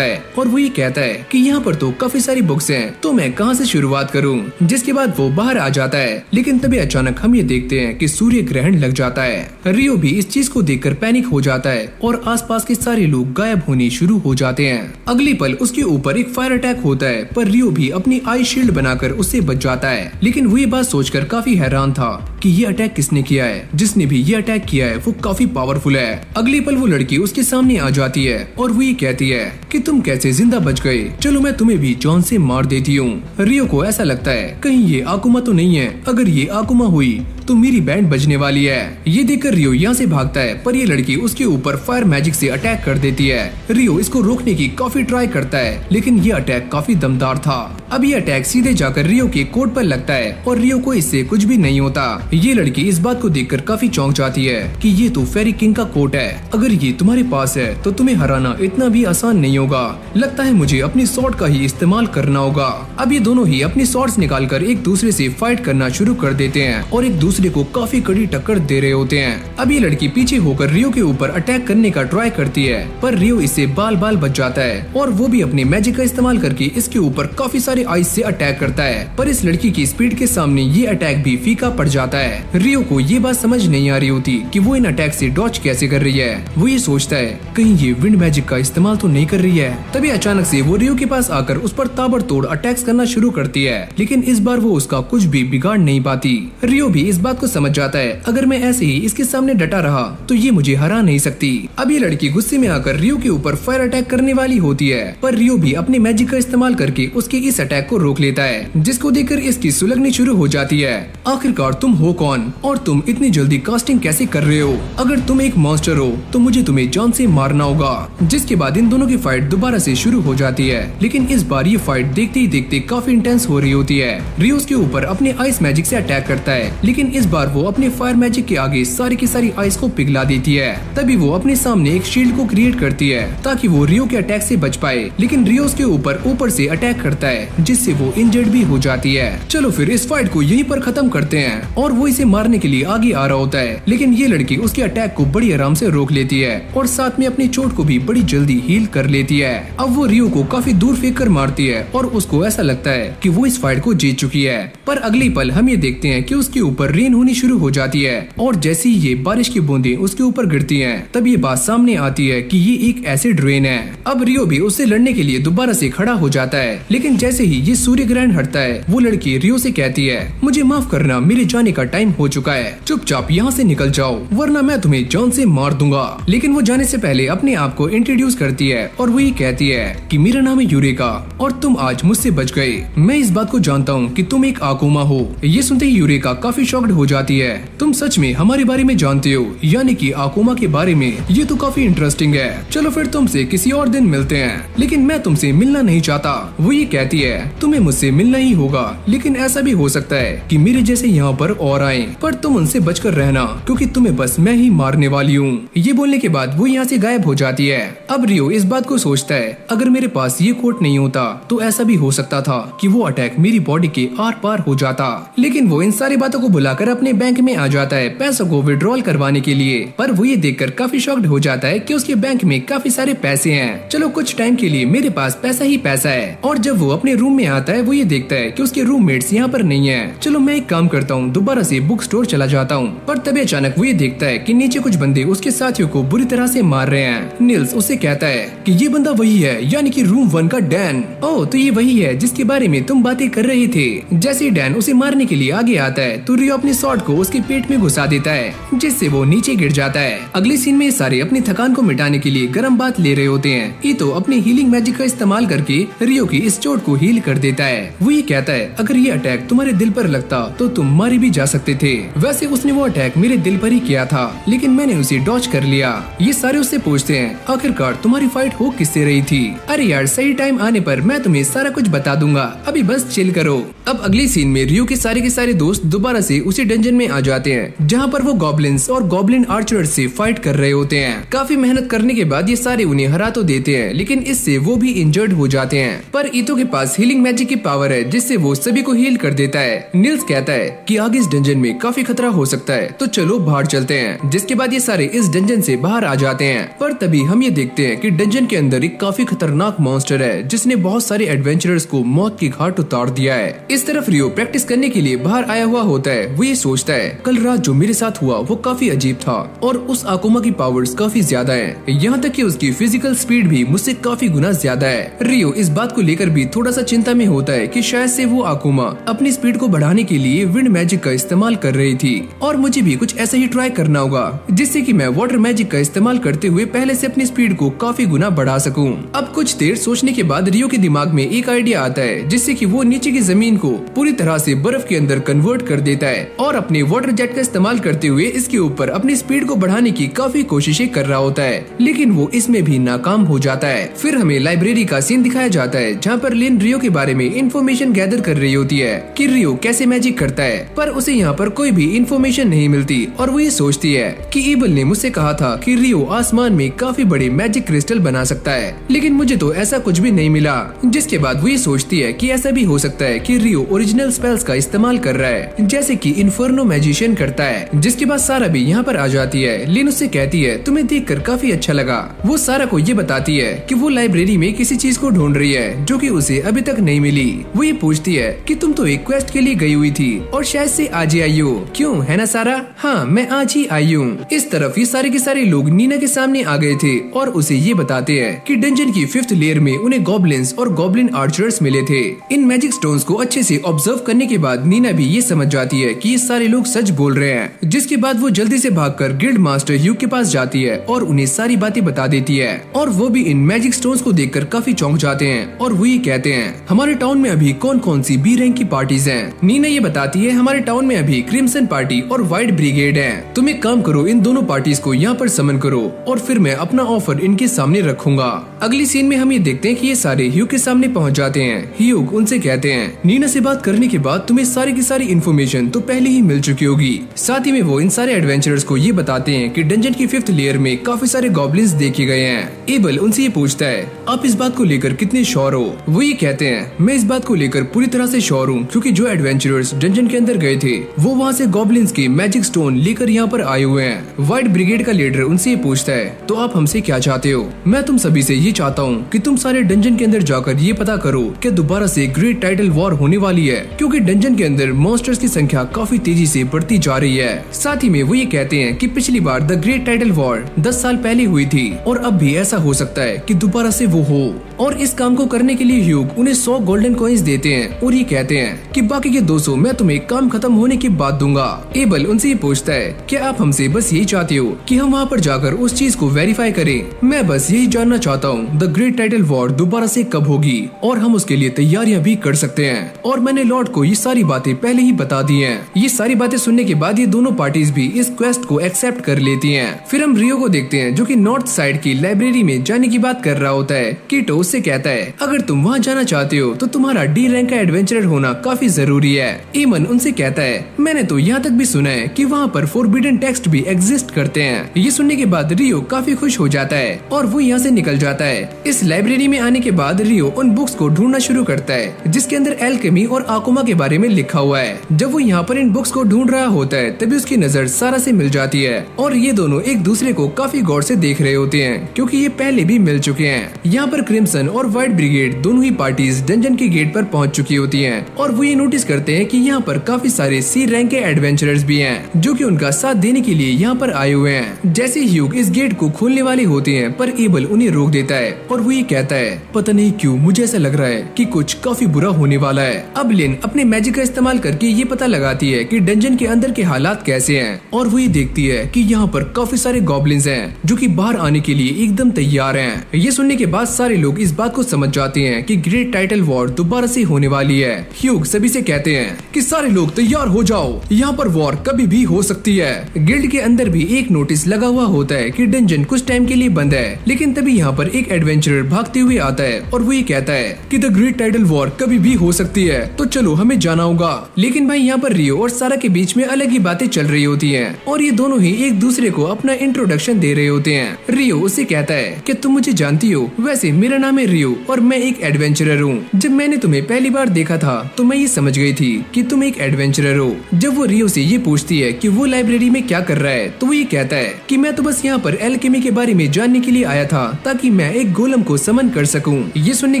है और वो ये कहता है कि यहाँ पर तो काफी सारी बुक्स हैं, तो मैं कहाँ से शुरुआत करूँ। जिसके बाद वो बाहर आ जाता है, लेकिन तभी अचानक हम ये देखते हैं कि सूर्य ग्रहण लग जाता है। रियो भी इस चीज को देखकर पैनिक हो जाता है और आसपास के सारे लोग गायब होने शुरू हो जाते हैं। अगली पल उसके ऊपर एक फायर अटैक होता है, पर रियो भी अपनी आई शील्ड बनाकर उससे बच जाता है। लेकिन वो ये बात सोचकर काफी हैरान था कि ये अटैक किसने किया है। जिसने भी ये अटैक किया है वो काफी पावरफुल है। अगली पल वो लड़की उसके सामने आ जाती है और वो ये कहती है कि तुम कैसे जिंदा बच गए, चलो मैं तुम्हें भी जान से मार देती हूँ। रियो को ऐसा लगता है कहीं ये आकुमा तो नहीं है, अगर ये आकुमा हुई तो मेरी बैंड बजने वाली है। ये देखकर रियो यहाँ से भागता है, पर ये लड़की उसके ऊपर फायर मैजिक से अटैक कर देती है। रियो इसको रोकने की काफी ट्राई करता है, लेकिन ये अटैक काफी दमदार था। अब ये अटैक सीधे जाकर रियो के कोट पर लगता है और रियो को इससे कुछ भी नहीं होता। ये लड़की इस बात को देखकर काफी चौंक जाती है कि ये तो फेरी किंग का कोट है, अगर ये तुम्हारे पास है तो तुम्हें हराना इतना भी आसान नहीं होगा, लगता है मुझे अपनी स्वॉर्ड का ही इस्तेमाल करना होगा। अब ये दोनों ही अपनी स्वॉर्ड्स निकालकर एक दूसरे से फाइट करना शुरू कर देते हैं और एक दूसरे को काफी कड़ी टक्कर दे रहे होते हैं। अब ये लड़की पीछे होकर रियो के ऊपर अटैक करने का ट्राई करती है, पर रियो इससे बाल बाल बच जाता है और वो भी अपने मैजिक का इस्तेमाल करके इसके ऊपर काफी सारे आइस से अटैक करता है। पर इस लड़की की स्पीड के सामने ये अटैक भी फीका पड़ जाता है। रियो को ये बात समझ नहीं आ रही होती कि वो इन अटैक से डॉज कैसे कर रही है। वो ये सोचता है कहीं ये विंड मैजिक का इस्तेमाल तो नहीं कर रही है। तभी अचानक से वो रियो के पास आकर उस पर ताबड़तोड़ अटैक्स करना शुरू करती है, लेकिन इस बार वो उसका कुछ भी बिगाड़ नहीं पाती। रियो भी इस बात को समझ जाता है अगर मैं ऐसे ही इसके सामने डटा रहा तो ये मुझे हरा नहीं सकती। अब ये लड़की गुस्से में आकर रियो के ऊपर फायर अटैक करने वाली होती है, पर रियो भी अपने मैजिक का इस्तेमाल करके उसके इस अटैक को रोक लेता है, जिसको देखकर इसकी सुलगनी शुरू हो जाती है। आखिरकार तुम हो कौन और तुम इतनी जल्दी कास्टिंग कैसे कर रहे हो? अगर तुम एक मॉन्स्टर हो तो मुझे तुम्हें जान से मारना होगा। जिसके बाद इन दोनों की फाइट दोबारा से शुरू हो जाती है, लेकिन इस बार ये फाइट देखते ही देखते काफी इंटेंस हो रही होती है। रियो उसके ऊपर अपने आइस मैजिक से अटैक करता है, लेकिन इस बार वो अपने फायर मैजिक के आगे सारी की सारी आइस को पिघला देती है। तभी वो अपने सामने एक शील्ड को क्रिएट करती है ताकि वो रियो के अटैक से बच पाए, लेकिन रियो उसके ऊपर से अटैक करता है जिससे वो इंजर्ड भी हो जाती है। चलो फिर इस फाइट को यहीं पर खत्म करते हैं और वो इसे मारने के लिए आगे आ रहा होता है, लेकिन ये लड़की उसके अटैक को बड़ी आराम से रोक लेती है और साथ में अपनी चोट को भी बड़ी जल्दी हील कर लेती है। अब वो रियो को काफी दूर फेंक कर मारती है और उसको ऐसा लगता है कि वो इस फाइट को जीत चुकी है। पर अगली पल हम ये देखते हैं कि उसके ऊपर रेन होनी शुरू हो जाती है और जैसे ही ये बारिश की बूंदें उसके ऊपर गिरती हैं, तब ये बात सामने आती है कि ये एक एसिड रेन है। अब रियो भी उससे लड़ने के लिए दोबारा से खड़ा हो जाता है, लेकिन जैसे ही ये सूर्य ग्रहण हटता है वो लड़की रियो से कहती है, मुझे माफ करना, मेरे जाने का टाइम हो चुका है, चुपचाप यहाँ से निकल जाओ वरना मैं तुम्हें जान से मार दूंगा। लेकिन वो जाने से पहले अपने आप को इंट्रोड्यूस करती है और वो ये कहती है कि मेरा नाम है यूरेका और तुम आज मुझसे बच गए। मैं इस बात को जानता हूँ कि तुम एक आकुमा हो। ये सुनते ही यूरेका काफी शॉक्ड हो जाती है। तुम सच में हमारे बारे में जानते हो, यानी कि आकुमा के बारे में? ये तो काफी इंटरेस्टिंग है। चलो फिर तुमसे किसी और दिन मिलते हैं, लेकिन मैं तुमसे मिलना नहीं चाहता। वो ये कहती है, तुम्हें मुझसे मिलना ही होगा, लेकिन ऐसा भी हो सकता है कि मेरे जैसे यहाँ पर और आए, पर तुम उनसे बचकर रहना क्योंकि तुम्हें बस मैं ही मारने वाली हूँ। ये बोलने के बाद वो यहाँ से गायब हो जाती है। अब रियो इस बात को सोचता है, अगर मेरे पास ये कोट नहीं होता तो ऐसा भी हो सकता था कि वो अटैक मेरी बॉडी के आर पार हो जाता। लेकिन वो इन सारी बातों को भुलाकर अपने बैंक में आ जाता है पैसों को विड्रॉल करवाने के लिए। पर वो ये देखकर काफी शॉक्ड हो जाता है कि उसके बैंक में काफी सारे पैसे हैं। चलो कुछ टाइम के लिए मेरे पास पैसा ही पैसा है। और जब वो अपने रूम में आता है वो ये देखता है कि उसके रूममेट्स यहाँ पर नहीं है। चलो मैं एक काम करता हूँ, दोबारा से बुक स्टोर चला जाता हूँ। पर तभी अचानक वो ये देखता है कि नीचे कुछ बंदे उसके साथियों को बुरी तरह से मार रहे हैं। निल्स उसे कहता है कि ये बंदा वही है, यानी कि रूम 1 का डैन। ओह, तो ये वही है जिसके बारे में तुम बातें कर रहे थे। जैसे ही डैन उसे मारने के लिए आगे आता है तो रियो अपने स्वॉर्ड को उसके पेट में घुसा देता है, जिससे वो नीचे गिर जाता है। अगले सीन में सारे अपनी थकान को मिटाने के लिए गर्म बात ले रहे होते हैं। ईतो अपने हीलिंग मैजिक का इस्तेमाल करके रियो की इस चोट को हील कर देता है। वो ये कहता है, अगर ये अटैक तुम्हारे दिल पर लगता तो तुम मारे भी जा सकते थे। वैसे उसने वो अटैक मेरे दिल पर ही किया था, लेकिन मैंने उसे डॉज कर लिया। ये सारे उससे पूछते हैं, आखिरकार तुम्हारी फाइट हो किससे रही थी? अरे यार, सही टाइम आने पर मैं तुम्हें सारा कुछ बता दूंगा, अभी बस चिल करो। अब अगले सीन में रियो के सारे दोस्त दोबारा से उसी डंजन में आ जाते हैं जहाँ पर वो गॉब्लिन्स और गॉब्लिन आर्चर्स से फाइट कर रहे होते हैं। काफी मेहनत करने के बाद ये सारे उन्हें हरा तो देते हैं, लेकिन इससे वो भी इंजर्ड हो जाते हैं। पर ईतो के पास हीलिंग मैजिक की पावर है जिससे वो सभी को हील कर देता है। निल्स कहता है कि आगे इस डंजन में काफी खतरा हो सकता है, तो चलो बाहर चलते हैं। जिसके बाद ये सारे इस डंजन से बाहर आ जाते हैं। पर तभी हम ये देखते हैं कि डंजन के अंदर एक काफी खतरनाक मॉन्स्टर है जिसने बहुत सारे एडवेंचरर्स को मौत की घाट उतार दिया है। इस तरफ रियो प्रैक्टिस करने के लिए बाहर आया हुआ होता है। वो ये सोचता है, कल रात जो मेरे साथ हुआ वो काफी अजीब था और उस आकुमा की पावर्स काफी ज्यादा है, यहाँ तक कि उसकी फिजिकल स्पीड भी मुझसे काफी गुना ज्यादा है। रियो इस बात को लेकर भी थोड़ा सा चिंता में होता है कि शायद से वो आकुमा अपनी स्पीड को बढ़ाने के लिए विंड मैजिक का इस्तेमाल कर रही थी और मुझे भी कुछ ऐसा ही ट्राई करना होगा जिससे कि मैं वाटर मैजिक का इस्तेमाल करते हुए पहले से अपनी स्पीड को काफी गुना बढ़ा सकूं। अब कुछ देर सोचने के बाद रियो के दिमाग में एक आइडिया आता है जिससे कि वो नीचे की जमीन को पूरी तरह से बर्फ के अंदर कन्वर्ट कर देता है और अपने वाटर जेट का इस्तेमाल करते हुए इसके ऊपर अपनी स्पीड को बढ़ाने की काफी कोशिशें कर रहा होता है, लेकिन वो इसमें भी नाकाम हो जाता है। फिर हमें लाइब्रेरी का सीन दिखाया जाता है जहाँ पर लिन रियो के बारे में इंफॉर्मेशन गैदर कर रही होती है कि रियो कैसे मैजिक करता है, पर उसे यहाँ पर कोई भी इंफॉर्मेशन नहीं मिलती और वो ये सोचती है कि एबल ने मुझसे कहा था कि रियो आसमान में काफी बड़े मैजिक क्रिस्टल बना सकता है, लेकिन मुझे तो ऐसा कुछ भी नहीं मिला। जिसके बाद वो ये सोचती है कि ऐसा भी हो सकता है कि रियो ओरिजिनल स्पेल्स का इस्तेमाल कर रहा है जैसे कि इन्फर्नो मैजिशियन करता है। जिसके बाद सारा भी यहाँ पर आ जाती है। लिन उससे कहती है, तुम्हें देखकर काफी अच्छा लगा। वो सारा को ये बताती है कि वो लाइब्रेरी में किसी चीज को ढूंढ रही है जो कि उसे अभी तक नहीं मिली। वो ये पूछती है कि तुम तो एक क्वेस्ट के लिए गई हुई थी और शायद से आज ही आई हो, क्यों है ना सारा? हाँ, मैं आज ही आई हूँ। इस तरफ ये सारे के सारे लोग नीना के सामने आ गए थे और उसे ये बताते हैं कि डंजन की 5th लेयर में उन्हें गॉब्लिन्स और गॉब्लिन आर्चर्स मिले थे। इन मैजिक स्टोन्स को अच्छे से ऑब्जर्व करने के बाद नीना भी ये समझ जाती है कि ये सारे लोग सच बोल रहे हैं। जिसके बाद वो जल्दी से भागकर गिल्ड मास्टर ह्यूग के पास जाती है और उन्हें सारी बातें बता देती है और वो भी इन मैजिक स्टोन्स को देखकर काफी चौंक जाते हैं और वो ये कहते हैं हमारे टाउन में अभी कौन कौन सी बी रैंक की पार्टीज हैं। नीना ये बताती है हमारे टाउन में अभी क्रिम्सन पार्टी और व्हाइट ब्रिगेड है। तुम एक काम करो, इन दोनों पार्टीज को यहाँ पर समन करो और फिर मैं अपना ऑफर इनके सामने रखूंगा। अगली सीन में हम ये देखते हैं कि ये सारे ह्यूग के सामने पहुँच जाते हैं। ह्यूग उनसे कहते हैं नीना से बात करने के बाद तुम्हें सारी की सारी इन्फॉर्मेशन तो पहले ही मिल चुकी होगी। साथ ही में वो इन सारे एडवेंचरर्स को ये बताते हैं कि डंजन की 5th लेयर में काफी सारे गॉब्लिन्स देखे गए हैं। एबल उनसे ये पूछता है आप इस बात को लेकर कितने श्योर हो। वो ये कहते हैं मैं इस बात को लेकर पूरी तरह से श्योर हूँ क्योंकि जो एडवेंचरर्स डंजन के अंदर गए थे वो वहाँ से गॉब्लिन्स के मैजिक स्टोन लेकर यहाँ पर आए हुए हैं। व्हाइट ब्रिगेड का लीडर उनसे ये पूछता है तो आप हमसे क्या चाहते हो। मैं तुम सभी से ये चाहता हूँ कि तुम सारे डंजन के अंदर जाकर ये पता करो कि दोबारा से ग्रेट टाइटल वॉर होने वाली है क्योंकि डंजन के अंदर मॉन्स्टर्स की संख्या काफी तेजी से बढ़ती जा रही है। साथ ही में वो ये कहते हैं कि पिछली बार द ग्रेट टाइटल वॉर 10 साल पहले हुई थी और अब भी ऐसा हो सकता है कि दोबारा से वो हो और इस काम को करने के लिए ह्यूग उन्हें 100 गोल्डन कॉइंस देते हैं और ये कहते हैं कि बाकी के 200 मैं तुम्हें काम खत्म होने के बाद दूंगा। एबल उनसे ये पूछता है क्या आप हमसे बस यही चाहते हो कि हम वहाँ पर जाकर उस चीज को वेरीफाई करें। मैं बस यही जानना चाहता हूँ द ग्रेट टाइटल वॉर दोबारा से कब होगी और हम उसके लिए तैयारियां भी कर सकते हैं और मैंने लॉर्ड को ये सारी बातें पहले ही बता दी हैं। ये सारी बातें सुनने के बाद ये दोनों पार्टीज भी इस क्वेस्ट को एक्सेप्ट कर लेती हैं। फिर हम रियो को देखते हैं जो कि नॉर्थ साइड की लाइब्रेरी में जाने की बात कर रहा होता है। कीटो उससे कहता है अगर तुम वहाँ जाना चाहते हो तो तुम्हारा डी रैंक का एडवेंचरर होना काफी जरूरी है। ईमन उनसे कहता है मैंने तो यहाँ तक भी सुना है कि वहाँ पर फॉरबिडन टेक्स्ट भी एग्जिस्ट करते हैं। ये सुनने के बाद रियो काफी खुश हो जाता है और वो यहाँ से निकल जाता है। इस लाइब्रेरी में आने के बाद रियो उन बुक्स को ढूंढना शुरू करता है जिसके अंदर एल्केमी और आकुमा के बारे में लिखा हुआ है। जब वो यहाँ पर इन बुक्स को ढूंढ रहा होता है तभी उसकी नजर सारा से मिल जाती है और ये दोनों एक दूसरे को काफी गौर से देख रहे होते हैं क्योंकि ये पहले भी मिल चुके हैं। यहाँ पर क्रिम्सन और व्हाइट ब्रिगेड दोनों ही पार्टीज डंजन के गेट पर पहुँच चुकी होती है और वो ये नोटिस करते हैं कि यहाँ पर काफी सारे सी रैंक के एडवेंचरर्स भी हैं जो कि उनका साथ देने के लिए यहाँ पर आए हुए हैं। जैसे ह्यूग इस गेट को खोलने वाले होते हैं पर एबल उन्हें रोक देता है और वो ये कहता है पता नहीं क्यों मुझे ऐसा लग रहा है कि कुछ काफी बुरा होने वाला है। अब लिन अपने मैजिक का इस्तेमाल करके ये पता लगाती है कि डंजन के अंदर के हालात कैसे हैं और वो ये देखती है कि यहाँ पर काफी सारे गॉब्लिन्स हैं जो कि बाहर आने के लिए एकदम तैयार हैं। ये सुनने के बाद सारे लोग इस बात को समझ जाते हैं कि ग्रेट टाइटल वॉर दोबारा से होने वाली है। ह्यूग सभी से कहते हैं कि सारे लोग तैयार हो जाओ, यहाँ पर वॉर कभी भी हो सकती है। गिल्ड के अंदर भी एक नोटिस लगा हुआ होता है कि डंजन कुछ टाइम के लिए बंद है लेकिन तभी यहाँ पर एक एडवेंचरर भागते हुए आता है और वो ये कहता है कि द ग्रेट टाइटल वॉर कभी भी हो सकती है तो चलो हमें जाना होगा। लेकिन भाई यहाँ पर रियो और सारा के बीच में अलग ही बातें चल रही होती हैं और ये दोनों ही एक दूसरे को अपना इंट्रोडक्शन दे रहे होते हैं। रियो उससे कहता है कि तुम मुझे जानती हो, वैसे मेरा नाम है रियो और मैं एक एडवेंचरर हूँ। जब मैंने तुम्हें पहली बार देखा था तो मैं ये समझ गई थी कि तुम एक एडवेंचरर हो। जब वो रियो से ये पूछती है कि वो लाइब्रेरी में क्या कर रहा है तो वो ये कहता है कि मैं तो बस यहाँ पर एल्केमी के बारे में जानने के लिए आया था ताकि मैं एक गोलम को समन कर सकूं। ये सुनने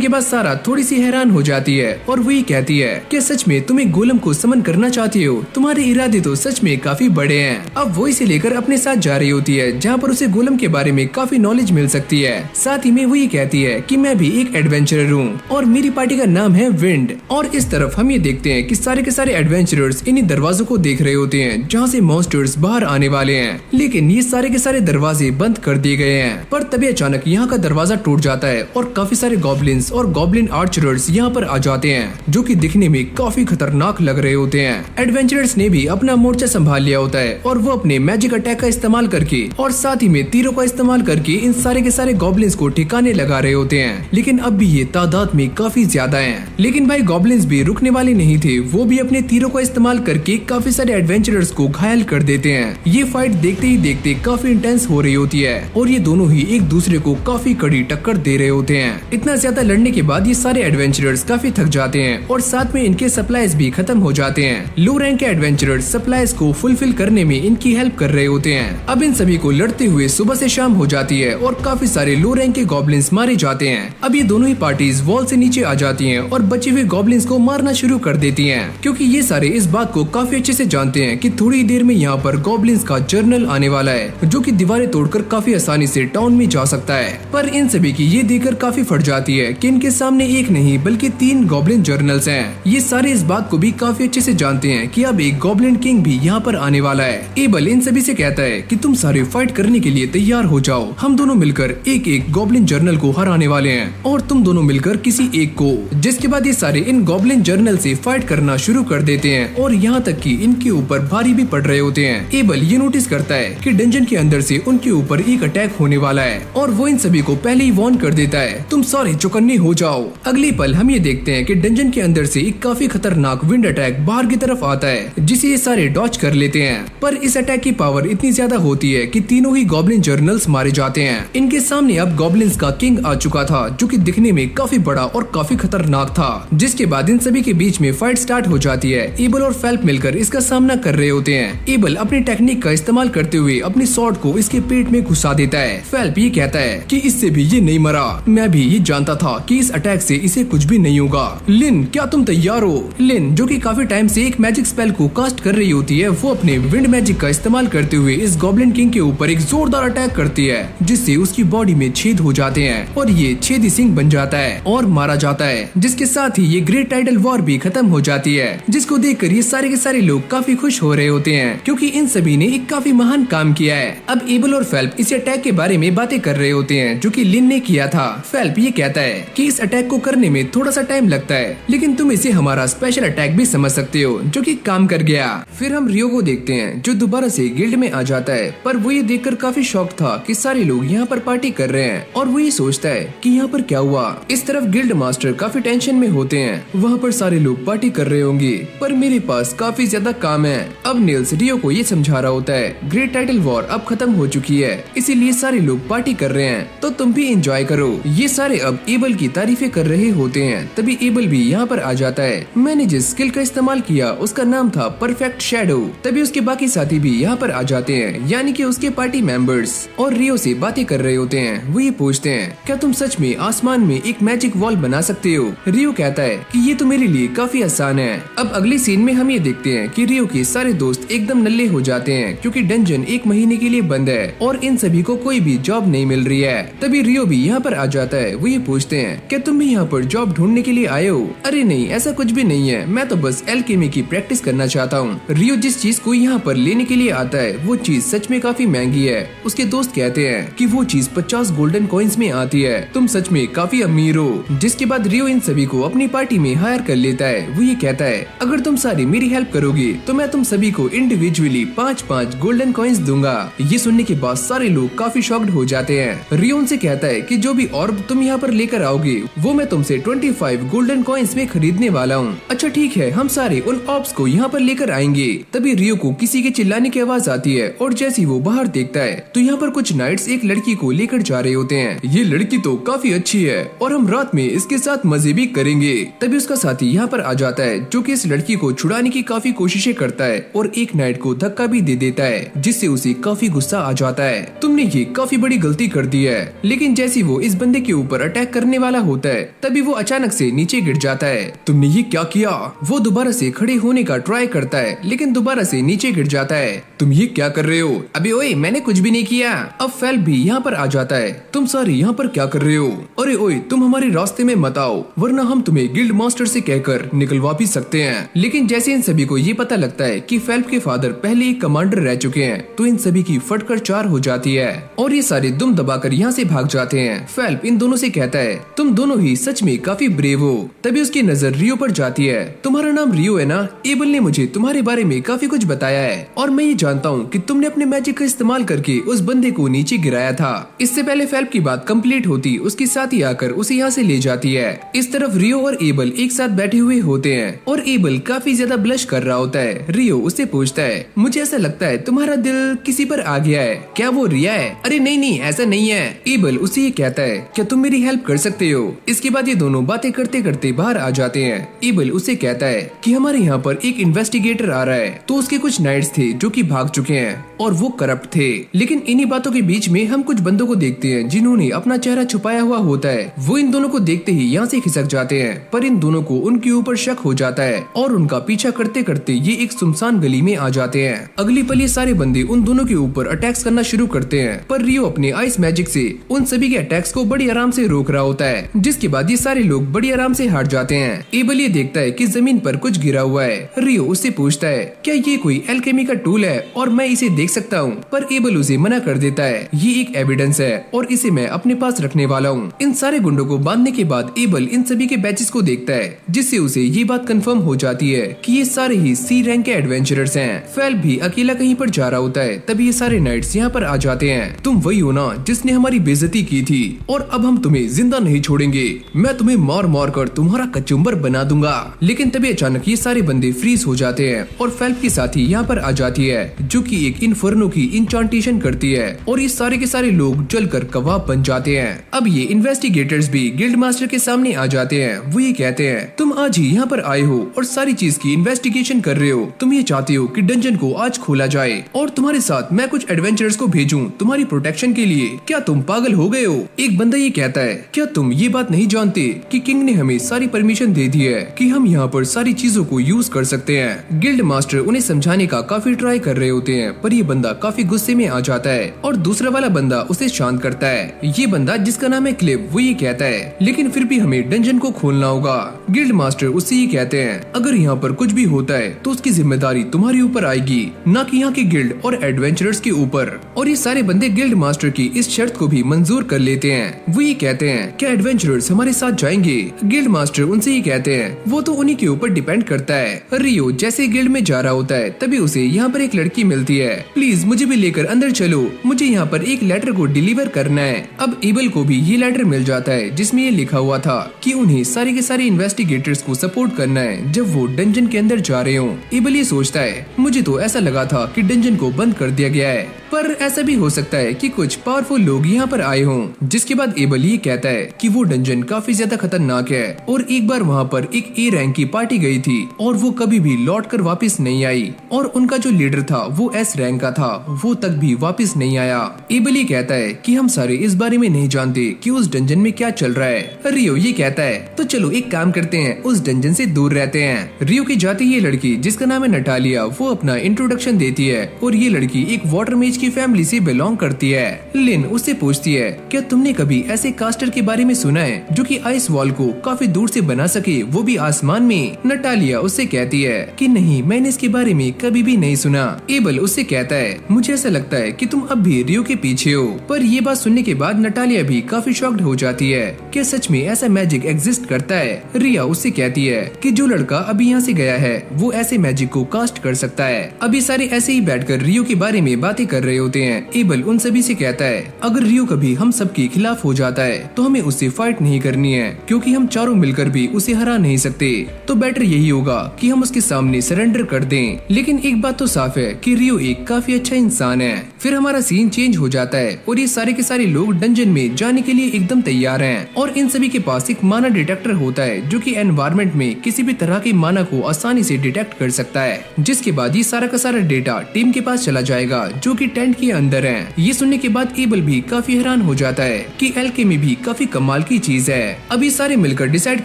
के बाद सारा थोड़ी सी हैरान हो जाती है और वो ये कहती है कि सच में तुम एक गोलम को समन करना चाहती हो, तुम्हारे इरादे तो सच में काफी बड़े हैं। अब वो इसे लेकर अपने साथ जा रही होती है जहाँ पर उसे गोलम के बारे में काफी नॉलेज मिल सकती है। साथ ही में वो ये कहती है कि मैं भी एक एडवेंचरर हूँ और मेरी पार्टी का नाम है विंड। और इस तरफ हम ये देखते हैं कि सारे के सारे एडवेंचरर्स इन्हीं दरवाजों को देख रहे होते हैं जहाँ से मॉन्स्टर्स बाहर आने वाले हैं, लेकिन ये सारे के सारे दरवाजे बंद कर दिए गए हैं। पर तभी अचानक यहाँ का दरवाजा टूट जाता है और काफी सारे गॉब्लिन्स और गॉब्लिन आर्चरर्स यहाँ पर आ जाते हैं जो कि दिखने में काफी खतरनाक लग रहे होते हैं। एडवेंचरर्स ने भी अपना मोर्चा संभाल लिया होता है और वो अपने मैजिक अटैक का इस्तेमाल करके और साथ ही में तीरों का इस्तेमाल करके इन सारे के सारे गॉब्लिन्स को ठिकाने लगा रहे होते हैं। लेकिन अब भी ये तादाद में काफी ज्यादा हैं। लेकिन भाई गॉब्लिन्स भी रुकने वाले नहीं थे, वो भी अपने तीरों का इस्तेमाल करके काफी सारे एडवेंचरर्स को घायल कर देते हैं। ये फाइट देखते ही देखते काफी इंटेंस हो रही होती है और ये दोनों ही एक दूसरे को काफी कड़ी टक्कर दे रहे होते हैं। इतना ज्यादा लड़ने के बाद ये सारे एडवेंचरर्स काफी थक जाते हैं और साथ में इनके सप्लाईज भी खत्म हो जाते हैं। लो रैंक के एडवेंचरर्स सप्लाईज को फुलफिल करने में इनकी हेल्प कर रहे होते हैं। अब इन सभी को लड़ते हुए सुबह से शाम हो जाती है और काफी सारे लो रैंक के गॉब्लिन्स मारे जाते हैं। अब ये दोनों ही पार्टीज वॉल से नीचे आ जाती हैं और बचे हुए गॉब्लिन्स को मारना शुरू कर देती हैं क्योंकि ये सारे इस बात को काफी अच्छे से जानते हैं कि थोड़ी देर में यहाँ पर गॉब्लिन्स का जर्नल आने वाला है जो कि दीवारें तोड़कर काफी आसानी से टाउन में जा सकता है। पर इन सभी की ये देखकर काफी फट जाती है कि इनके सामने एक नहीं बल्कि 3 गॉब्लिन जर्नल्स हैं। ये सारे इस बात को भी काफी अच्छे से जानते हैं कि अब एक गॉब्लिन किंग भी यहाँ पर आने वाला है। एबल इन सभी से कहता है कि तुम सारे फाइट करने के लिए तैयार हो जाओ, हम दोनों मिलकर एक एक गॉब्लिन जर्नल को हराने वाले हैं और तुम दोनों मिलकर किसी एक को। जिसके बाद ये सारे इन गॉब्लिन जर्नल से फाइट करना शुरू कर देते हैं और यहाँ तक कि इनके ऊपर भारी भी पड़ रहे होते हैं। एबल ये नोटिस करता है कि डंजन के अंदर से उनके ऊपर एक अटैक होने वाला है और वो इन सभी को पहले ही वार्न कर देता है, तुम सारे चौकन्ने हो जाओ। अगली पल हम ये देखते हैं कि डंजन के अंदर से एक काफी खतरनाक विंड अटैक बाहर की तरफ आता है जिसे ये सारे डॉच कर लेते हैं। पर इस अटैक की पावर इतनी ज्यादा होती है कि तीनों ही गॉब्लिन जर्नल्स मारे जाते हैं। इनके सामने अब गॉब्लिन्स का किंग आ चुका था जो कि दिखने में काफी बड़ा और काफी खतरनाक था। जिसके बाद इन सभी के बीच में फाइट स्टार्ट हो जाती है। एबल और फेल्प मिलकर इसका सामना कर रहे होते हैं। एबल अपनी टेक्निक का इस्तेमाल करते हुए अपनी स्वॉर्ड को इसके पेट में घुसा देता है। फेल्प ये कहता है कि इससे भी ये नहीं मरा, मैं भी ये जानता था कि इस अटैक से इसे कुछ भी नहीं होगा। लिन क्या तुम तैयार हो? लिन जो कि काफी टाइम से एक मैजिक स्पेल को कास्ट कर रही होती है, वो अपने विंड मैजिक का इस्तेमाल करते हुए इस गॉब्लिन किंग के ऊपर एक जोरदार अटैक करती है जिससे उसकी बॉडी में छेद हो जाते हैं और ये छेदी सिंह बन जाता है और मारा जाता है। जिसके साथ ही ये ग्रेट टाइटल वॉर भी खत्म हो जाती है, जिसको देखकर ये सारे के सारे लोग काफी खुश हो रहे होते हैं क्योंकि इन सभी ने एक काफी महान काम किया है। अब एबल और फेल्प इस अटैक के बारे में बातें कर रहे होते हैं जो कि लिन ने किया था। फेल्प ये कहता है कि इस अटैक को करने में थोड़ा सा टाइम लगता है लेकिन तुम इसे हमारा स्पेशल अटैक भी समझ सकते हो जो कि काम कर गया। फिर हम रियो को देखते हैं जो दोबारा से गिल्ड में आ जाता है, पर वो ये देखकर काफी शॉक था कि सारे लोग यहाँ पर पार्टी कर रहे हैं और वो ये सोचता है कि यहाँ पर क्या हुआ। इस तरफ गिल्ड मास्टर काफी टेंशन में होते हैं, वहाँ पर सारे लोग पार्टी कर रहे होंगे पर मेरे पास काफी ज्यादा काम है। अब नील्स रियो को ये समझा रहा होता है ग्रेट टाइटल वॉर अब खत्म हो चुकी है, इसीलिए सारे लोग पार्टी कर रहे हैं तो तुम भी एंजॉय करो। ये सारे अब एबल की तारीफें कर रहे होते हैं, तभी एबल भी यहाँ पर आ जाता है। मैंने जिस स्किल का इस्तेमाल किया उसका नाम था परफेक्ट शैडो। तभी उसके बाकी साथी भी यहाँ पर आ जाते हैं यानी कि उसके पार्टी मेंबर्स, और रियो से बातें कर रहे होते हैं। वो ये पूछते हैं क्या तुम सच में आसमान में एक मैजिक वॉल बना सकते हो? रियो कहता है कि ये तो मेरे लिए काफी आसान है। अब अगले सीन में हम ये देखते हैं कि रियो के सारे दोस्त एकदम नल्ले हो जाते हैं क्योंकि डंजन 1 महीने के लिए बंद है और इन सभी को कोई भी जॉब नहीं मिल रही है। तभी रियो भी यहाँ पर आ जाता है। वो ये पूछते हैं क्या तुम भी यहाँ पर जॉब ढूंढने के लिए आए हो? अरे नहीं, ऐसा कुछ भी नहीं है, मैं तो बस एल्केमी की प्रैक्टिस करना चाहता हूँ। रियो जिस चीज को यहाँ पर लेने के लिए आता है वो चीज सच में काफी महंगी है। उसके दोस्त कहते हैं कि वो चीज 50 गोल्डन कॉइन्स में आती है, तुम सच में काफी अमीर हो। जिसके बाद रियो इन सभी को अपनी पार्टी में हायर कर लेता है। वो ये कहता है अगर तुम सारी मेरी हेल्प करोगे तो मैं तुम सभी को इंडिविजुअली 5-5 गोल्डन कॉइन्स दूंगा। ये सुनने के बाद सारे लोग काफी शॉक्ड हो जाते हैं। रियो उनसे कहता है कि जो भी ऑर्ब तुम यहाँ पर लेकर आओगे वो मैं तुमसे 25 गोल्डन कॉइन्स में खरीदने वाला हूँ। अच्छा ठीक है, हम सारे उन ऑर्ब्स को यहाँ पर लेकर आएंगे। तभी रियो को किसी के चिल्लाने की आवाज आती है और जैसे वो बाहर देखता है तो यहाँ पर कुछ नाइट्स एक लड़की को लेकर जा रहे होते हैं। ये लड़की तो काफी अच्छी है और हम रात में इसके साथ मजे भी करेंगे। तभी उसका साथी यहाँ पर आ जाता है जो कि इस लड़की को छुड़ाने की काफी कोशिशें करता है और एक नाइट को धक्का भी दे देता है जिससे उसे काफी गुस्सा आ जाता है। तुमने ये काफी बड़ी गलती कर दी है। लेकिन जैसे वो इस बंदे के ऊपर अटैक करने वाला होता है तभी वो अचानक से नीचे गिर जाता है। तुमने ये क्या किया? वो दोबारा से खड़े होने का ट्राई करता है लेकिन दोबारा से नीचे गिर जाता है। तुम ये क्या कर रहे हो? अबे ओए, मैंने कुछ भी नहीं किया। अब फेल्प भी यहाँ पर आ जाता है। तुम सारे यहाँ पर क्या कर रहे हो? अरे ओए, तुम हमारे रास्ते में मत आओ वरना हम तुम्हें गिल्ड मास्टर से कहकर निकलवा भी सकते हैं। लेकिन जैसे इन सभी को ये पता लगता है कि फेल्प के फादर पहले एक कमांडर रह चुके हैं तो इन सभी की फटकर 4 हो जाती है और ये सारे दुम दबाकर यहाँ से भाग जाते हैं। फेल्प इन दोनों से कहता है तुम दोनों ही सच में काफी ब्रेव हो। तभी उसकी नजर रियो पर जाती है। तुम्हारा नाम रियो है ना? एबल ने मुझे तुम्हारे बारे में काफी कुछ बताया है और मैं ये जानता हूँ कि तुमने अपने मैजिक का इस्तेमाल करके उस बंदे को नीचे गिराया था। इससे पहले फेल्प की बात कंप्लीट होती उसकी साथी आकर उसे यहाँ से ले जाती है। इस तरफ रियो और एबल एक साथ बैठे हुए होते हैं और एबल काफी ज्यादा ब्लश कर रहा होता है। रियो उससे पूछता है मुझे ऐसा लगता है तुम्हारा दिल किसी पर आ गया है, क्या वो रिया है? अरे नहीं नहीं, ऐसा नहीं है। एबल उसे ये कहता है क्या तुम मेरी हेल्प कर सकते हो? इसके बाद ये दोनों बातें करते करते बाहर आ जाते हैं। एबल उसे कहता है कि हमारे यहाँ पर एक इन्वेस्टिगेटर आ रहा है तो उसके कुछ नाइट्स थे जो कि भाग चुके हैं और वो करप्ट थे। लेकिन इन्हीं बातों के बीच में हम कुछ बंदों को देखते हैं जिन्होंने अपना चेहरा छुपाया हुआ होता है। वो इन दोनों को देखते ही यहाँ से खिसक जाते हैं पर इन दोनों को उनके ऊपर शक हो जाता है और उनका पीछा करते करते ये एक सुनसान गली में आ जाते हैं। अगली पल ये सारे बंदे उन दोनों के ऊपर अटैक्स करना शुरू करते हैं पर रियो अपने आइस मैजिक से उन सभी के अटैक्स को बड़ी आराम से रोक रहा होता है जिसके बाद ये सारे लोग बड़ी आराम से हार जाते हैं। एबल ये देखता है कि जमीन पर कुछ गिरा हुआ है। रियो उससे पूछता है क्या ये कोई एल्केमी का टूल है और मैं इसे देख सकता हूँ, पर एबल उसे मना कर देता है। ये एक एविडेंस है और इसे मैं अपने पास रखने वाला हूँ। इन सारे गुंडों को बांधने के बाद एबल इन सभी के बैचेस को देखता है, जिससे उसे ये बात कंफर्म हो जाती है कि ये सारे ही सी रैंक के एडवेंचरर्स हैं। फेल्प भी अकेला कहीं पर जा रहा होता है, तभी ये सारे नाइट्स यहाँ पर आ जाते हैं। तुम वही हो ना जिसने हमारी बेइज्जती की थी, और अब हम तुम्हें जिंदा नहीं छोड़ेंगे, मैं तुम्हें मार मार कर तुम्हारा कचुम्बर बना दूंगा। लेकिन तभी अचानक ये सारे बंदे फ्रीज हो जाते हैं और फेल्प की साथी यहाँ पर आ जाती है, जो कि एक इन्फर्नो की इंचांटेशन करती है, और ये सारे के सारे लोग जलकर कबाब बन जाते हैं। अब ये इन्वेस्टिगेटर्स भी गिल्ड मास्टर के सामने आ जाते हैं। वो ये कहते हैं तुम आज ही यहाँ पर आए हो और सारी चीज की इन्वेस्टिगेशन कर रहे हो। तुम ये चाहते हो कि डंजन को आज खोला जाए और तुम्हारे साथ मैं कुछ एडवेंचरर्स को भेजूं तुम्हारी प्रोटेक्शन के लिए। क्या तुम पागल हो गए हो? एक बंदा ये कहता है क्या तुम ये बात नहीं जानते कि किंग ने हमें सारी परमिशन दे दी है कि हम यहाँ पर सारी चीजों को यूज कर सकते हैं। गिल्ड मास्टर उन्हें समझाने का काफी ट्राई कर रहे होते हैं, पर ये बंदा काफी गुस्से में आ जाता है और दूसरा वाला बंदा उसे शांत करता है। ये बंदा जिसका नाम है क्लिप वो ये कहता है लेकिन फिर भी हमें डंजन को खोलना होगा। गिल्ड मास्टर उससे ये कहते हैं अगर यहाँ पर कुछ भी होता है तो उसकी जिम्मेदारी तुम्हारी ऊपर आएगी, न कि यहाँ के गिल्ड और एडवेंचरर्स के ऊपर। और ये सारे बंदे गिल्ड मास्टर की इस शर्त को भी मंजूर कर लेते हैं। वो ये कहते हैं क्या एडवेंचरर्स हमारे साथ जाएंगे? गिल्ड मास्टर उनसे ये कहते हैं वो तो उन्हीं के ऊपर डिपेंड करता है। रियो जैसे गिल्ड में जा रहा होता है तभी उसे यहाँ पर एक लड़की मिलती है। प्लीज मुझे भी लेकर अंदर चलो, मुझे यहाँ पर एक लेटर को डिलीवर करना है। अब एबल को भी ये लेटर मिल जाता है जिसमें ये लिखा हुआ था कि उन्हें सारे के सारे इन्वेस्टिगेटर्स को सपोर्ट करना है जब वो डंजन के अंदर जा रहे हो। एबल ये सोचता है मुझे तो ऐसा लगा था कि डंजन को बंद कर दिया गया है, पर ऐसा भी हो सकता है कि कुछ पावरफुल लोग यहाँ पर आए हों। जिसके बाद एबल ये कहता है कि वो डंजन काफी ज्यादा खतरनाक है और एक बार वहाँ पर एक ए रैंक की पार्टी गई थी और वो कभी भी लौट कर वापिस नहीं आई, और उनका जो लीडर था वो एस रैंक का था, वो तक भी वापिस नहीं आया। एबल ये कहता है कि हम सारे इस बारे में नहीं जानते कि उस डंजन में क्या चल रहा है। रियो ये कहता है तो चलो एक काम करते हैं, उस डंजन से दूर रहते हैं। रियो की जाती ये लड़की जिसका नाम है नटालिया वो अपना इंट्रोडक्शन देती है, और ये लड़की एक वाटर मेज की फैमिली से बिलोंग करती है। लिन उससे पूछती है क्या तुमने कभी ऐसे कास्टर के बारे में सुना है जो कि आइस वॉल को काफी दूर से बना सके, वो भी आसमान में? नटालिया उससे कहती है कि नहीं, मैंने इसके बारे में कभी भी नहीं सुना। एबल उससे कहता है मुझे ऐसा लगता है कि तुम अब भी रियो के पीछे हो। पर ये बात सुनने के बाद नटालिया भी काफी शॉक्ड हो जाती है कि सच में ऐसा मैजिक एग्जिस्ट करता है। रिया उससे कहती है कि जो लड़का अभी यहाँ से गया है वो ऐसे मैजिक को कास्ट कर सकता है। अभी सारे ऐसे ही बैठकर रियो के बारे में बातें कर रहे होते हैं। एबल उन सभी से कहता है अगर रियो कभी हम सबके खिलाफ हो जाता है तो हमें उससे फाइट नहीं करनी है, क्योंकि हम चारों मिलकर भी उसे हरा नहीं सकते। तो बेटर यही होगा कि हम उसके सामने सरेंडर कर दें। लेकिन एक बात तो साफ है कि रियो एक काफी अच्छा इंसान है। फिर हमारा सीन चेंज हो जाता है और ये सारे के सारे लोग डंजन में जाने के लिए एकदम तैयार हैं, और इन सभी के पास एक माना डिटेक्टर होता है जो कि एनवायरनमेंट में किसी भी तरह के माना को आसानी से डिटेक्ट कर सकता है। जिसके बाद ये सारा का सारा डेटा टीम के पास चला जाएगा जो कि टेंट के अंदर है। ये सुनने के बाद एबल भी काफी हैरान हो जाता है कि एल्केमी भी काफी कमाल की चीज है। अभी सारे मिलकर डिसाइड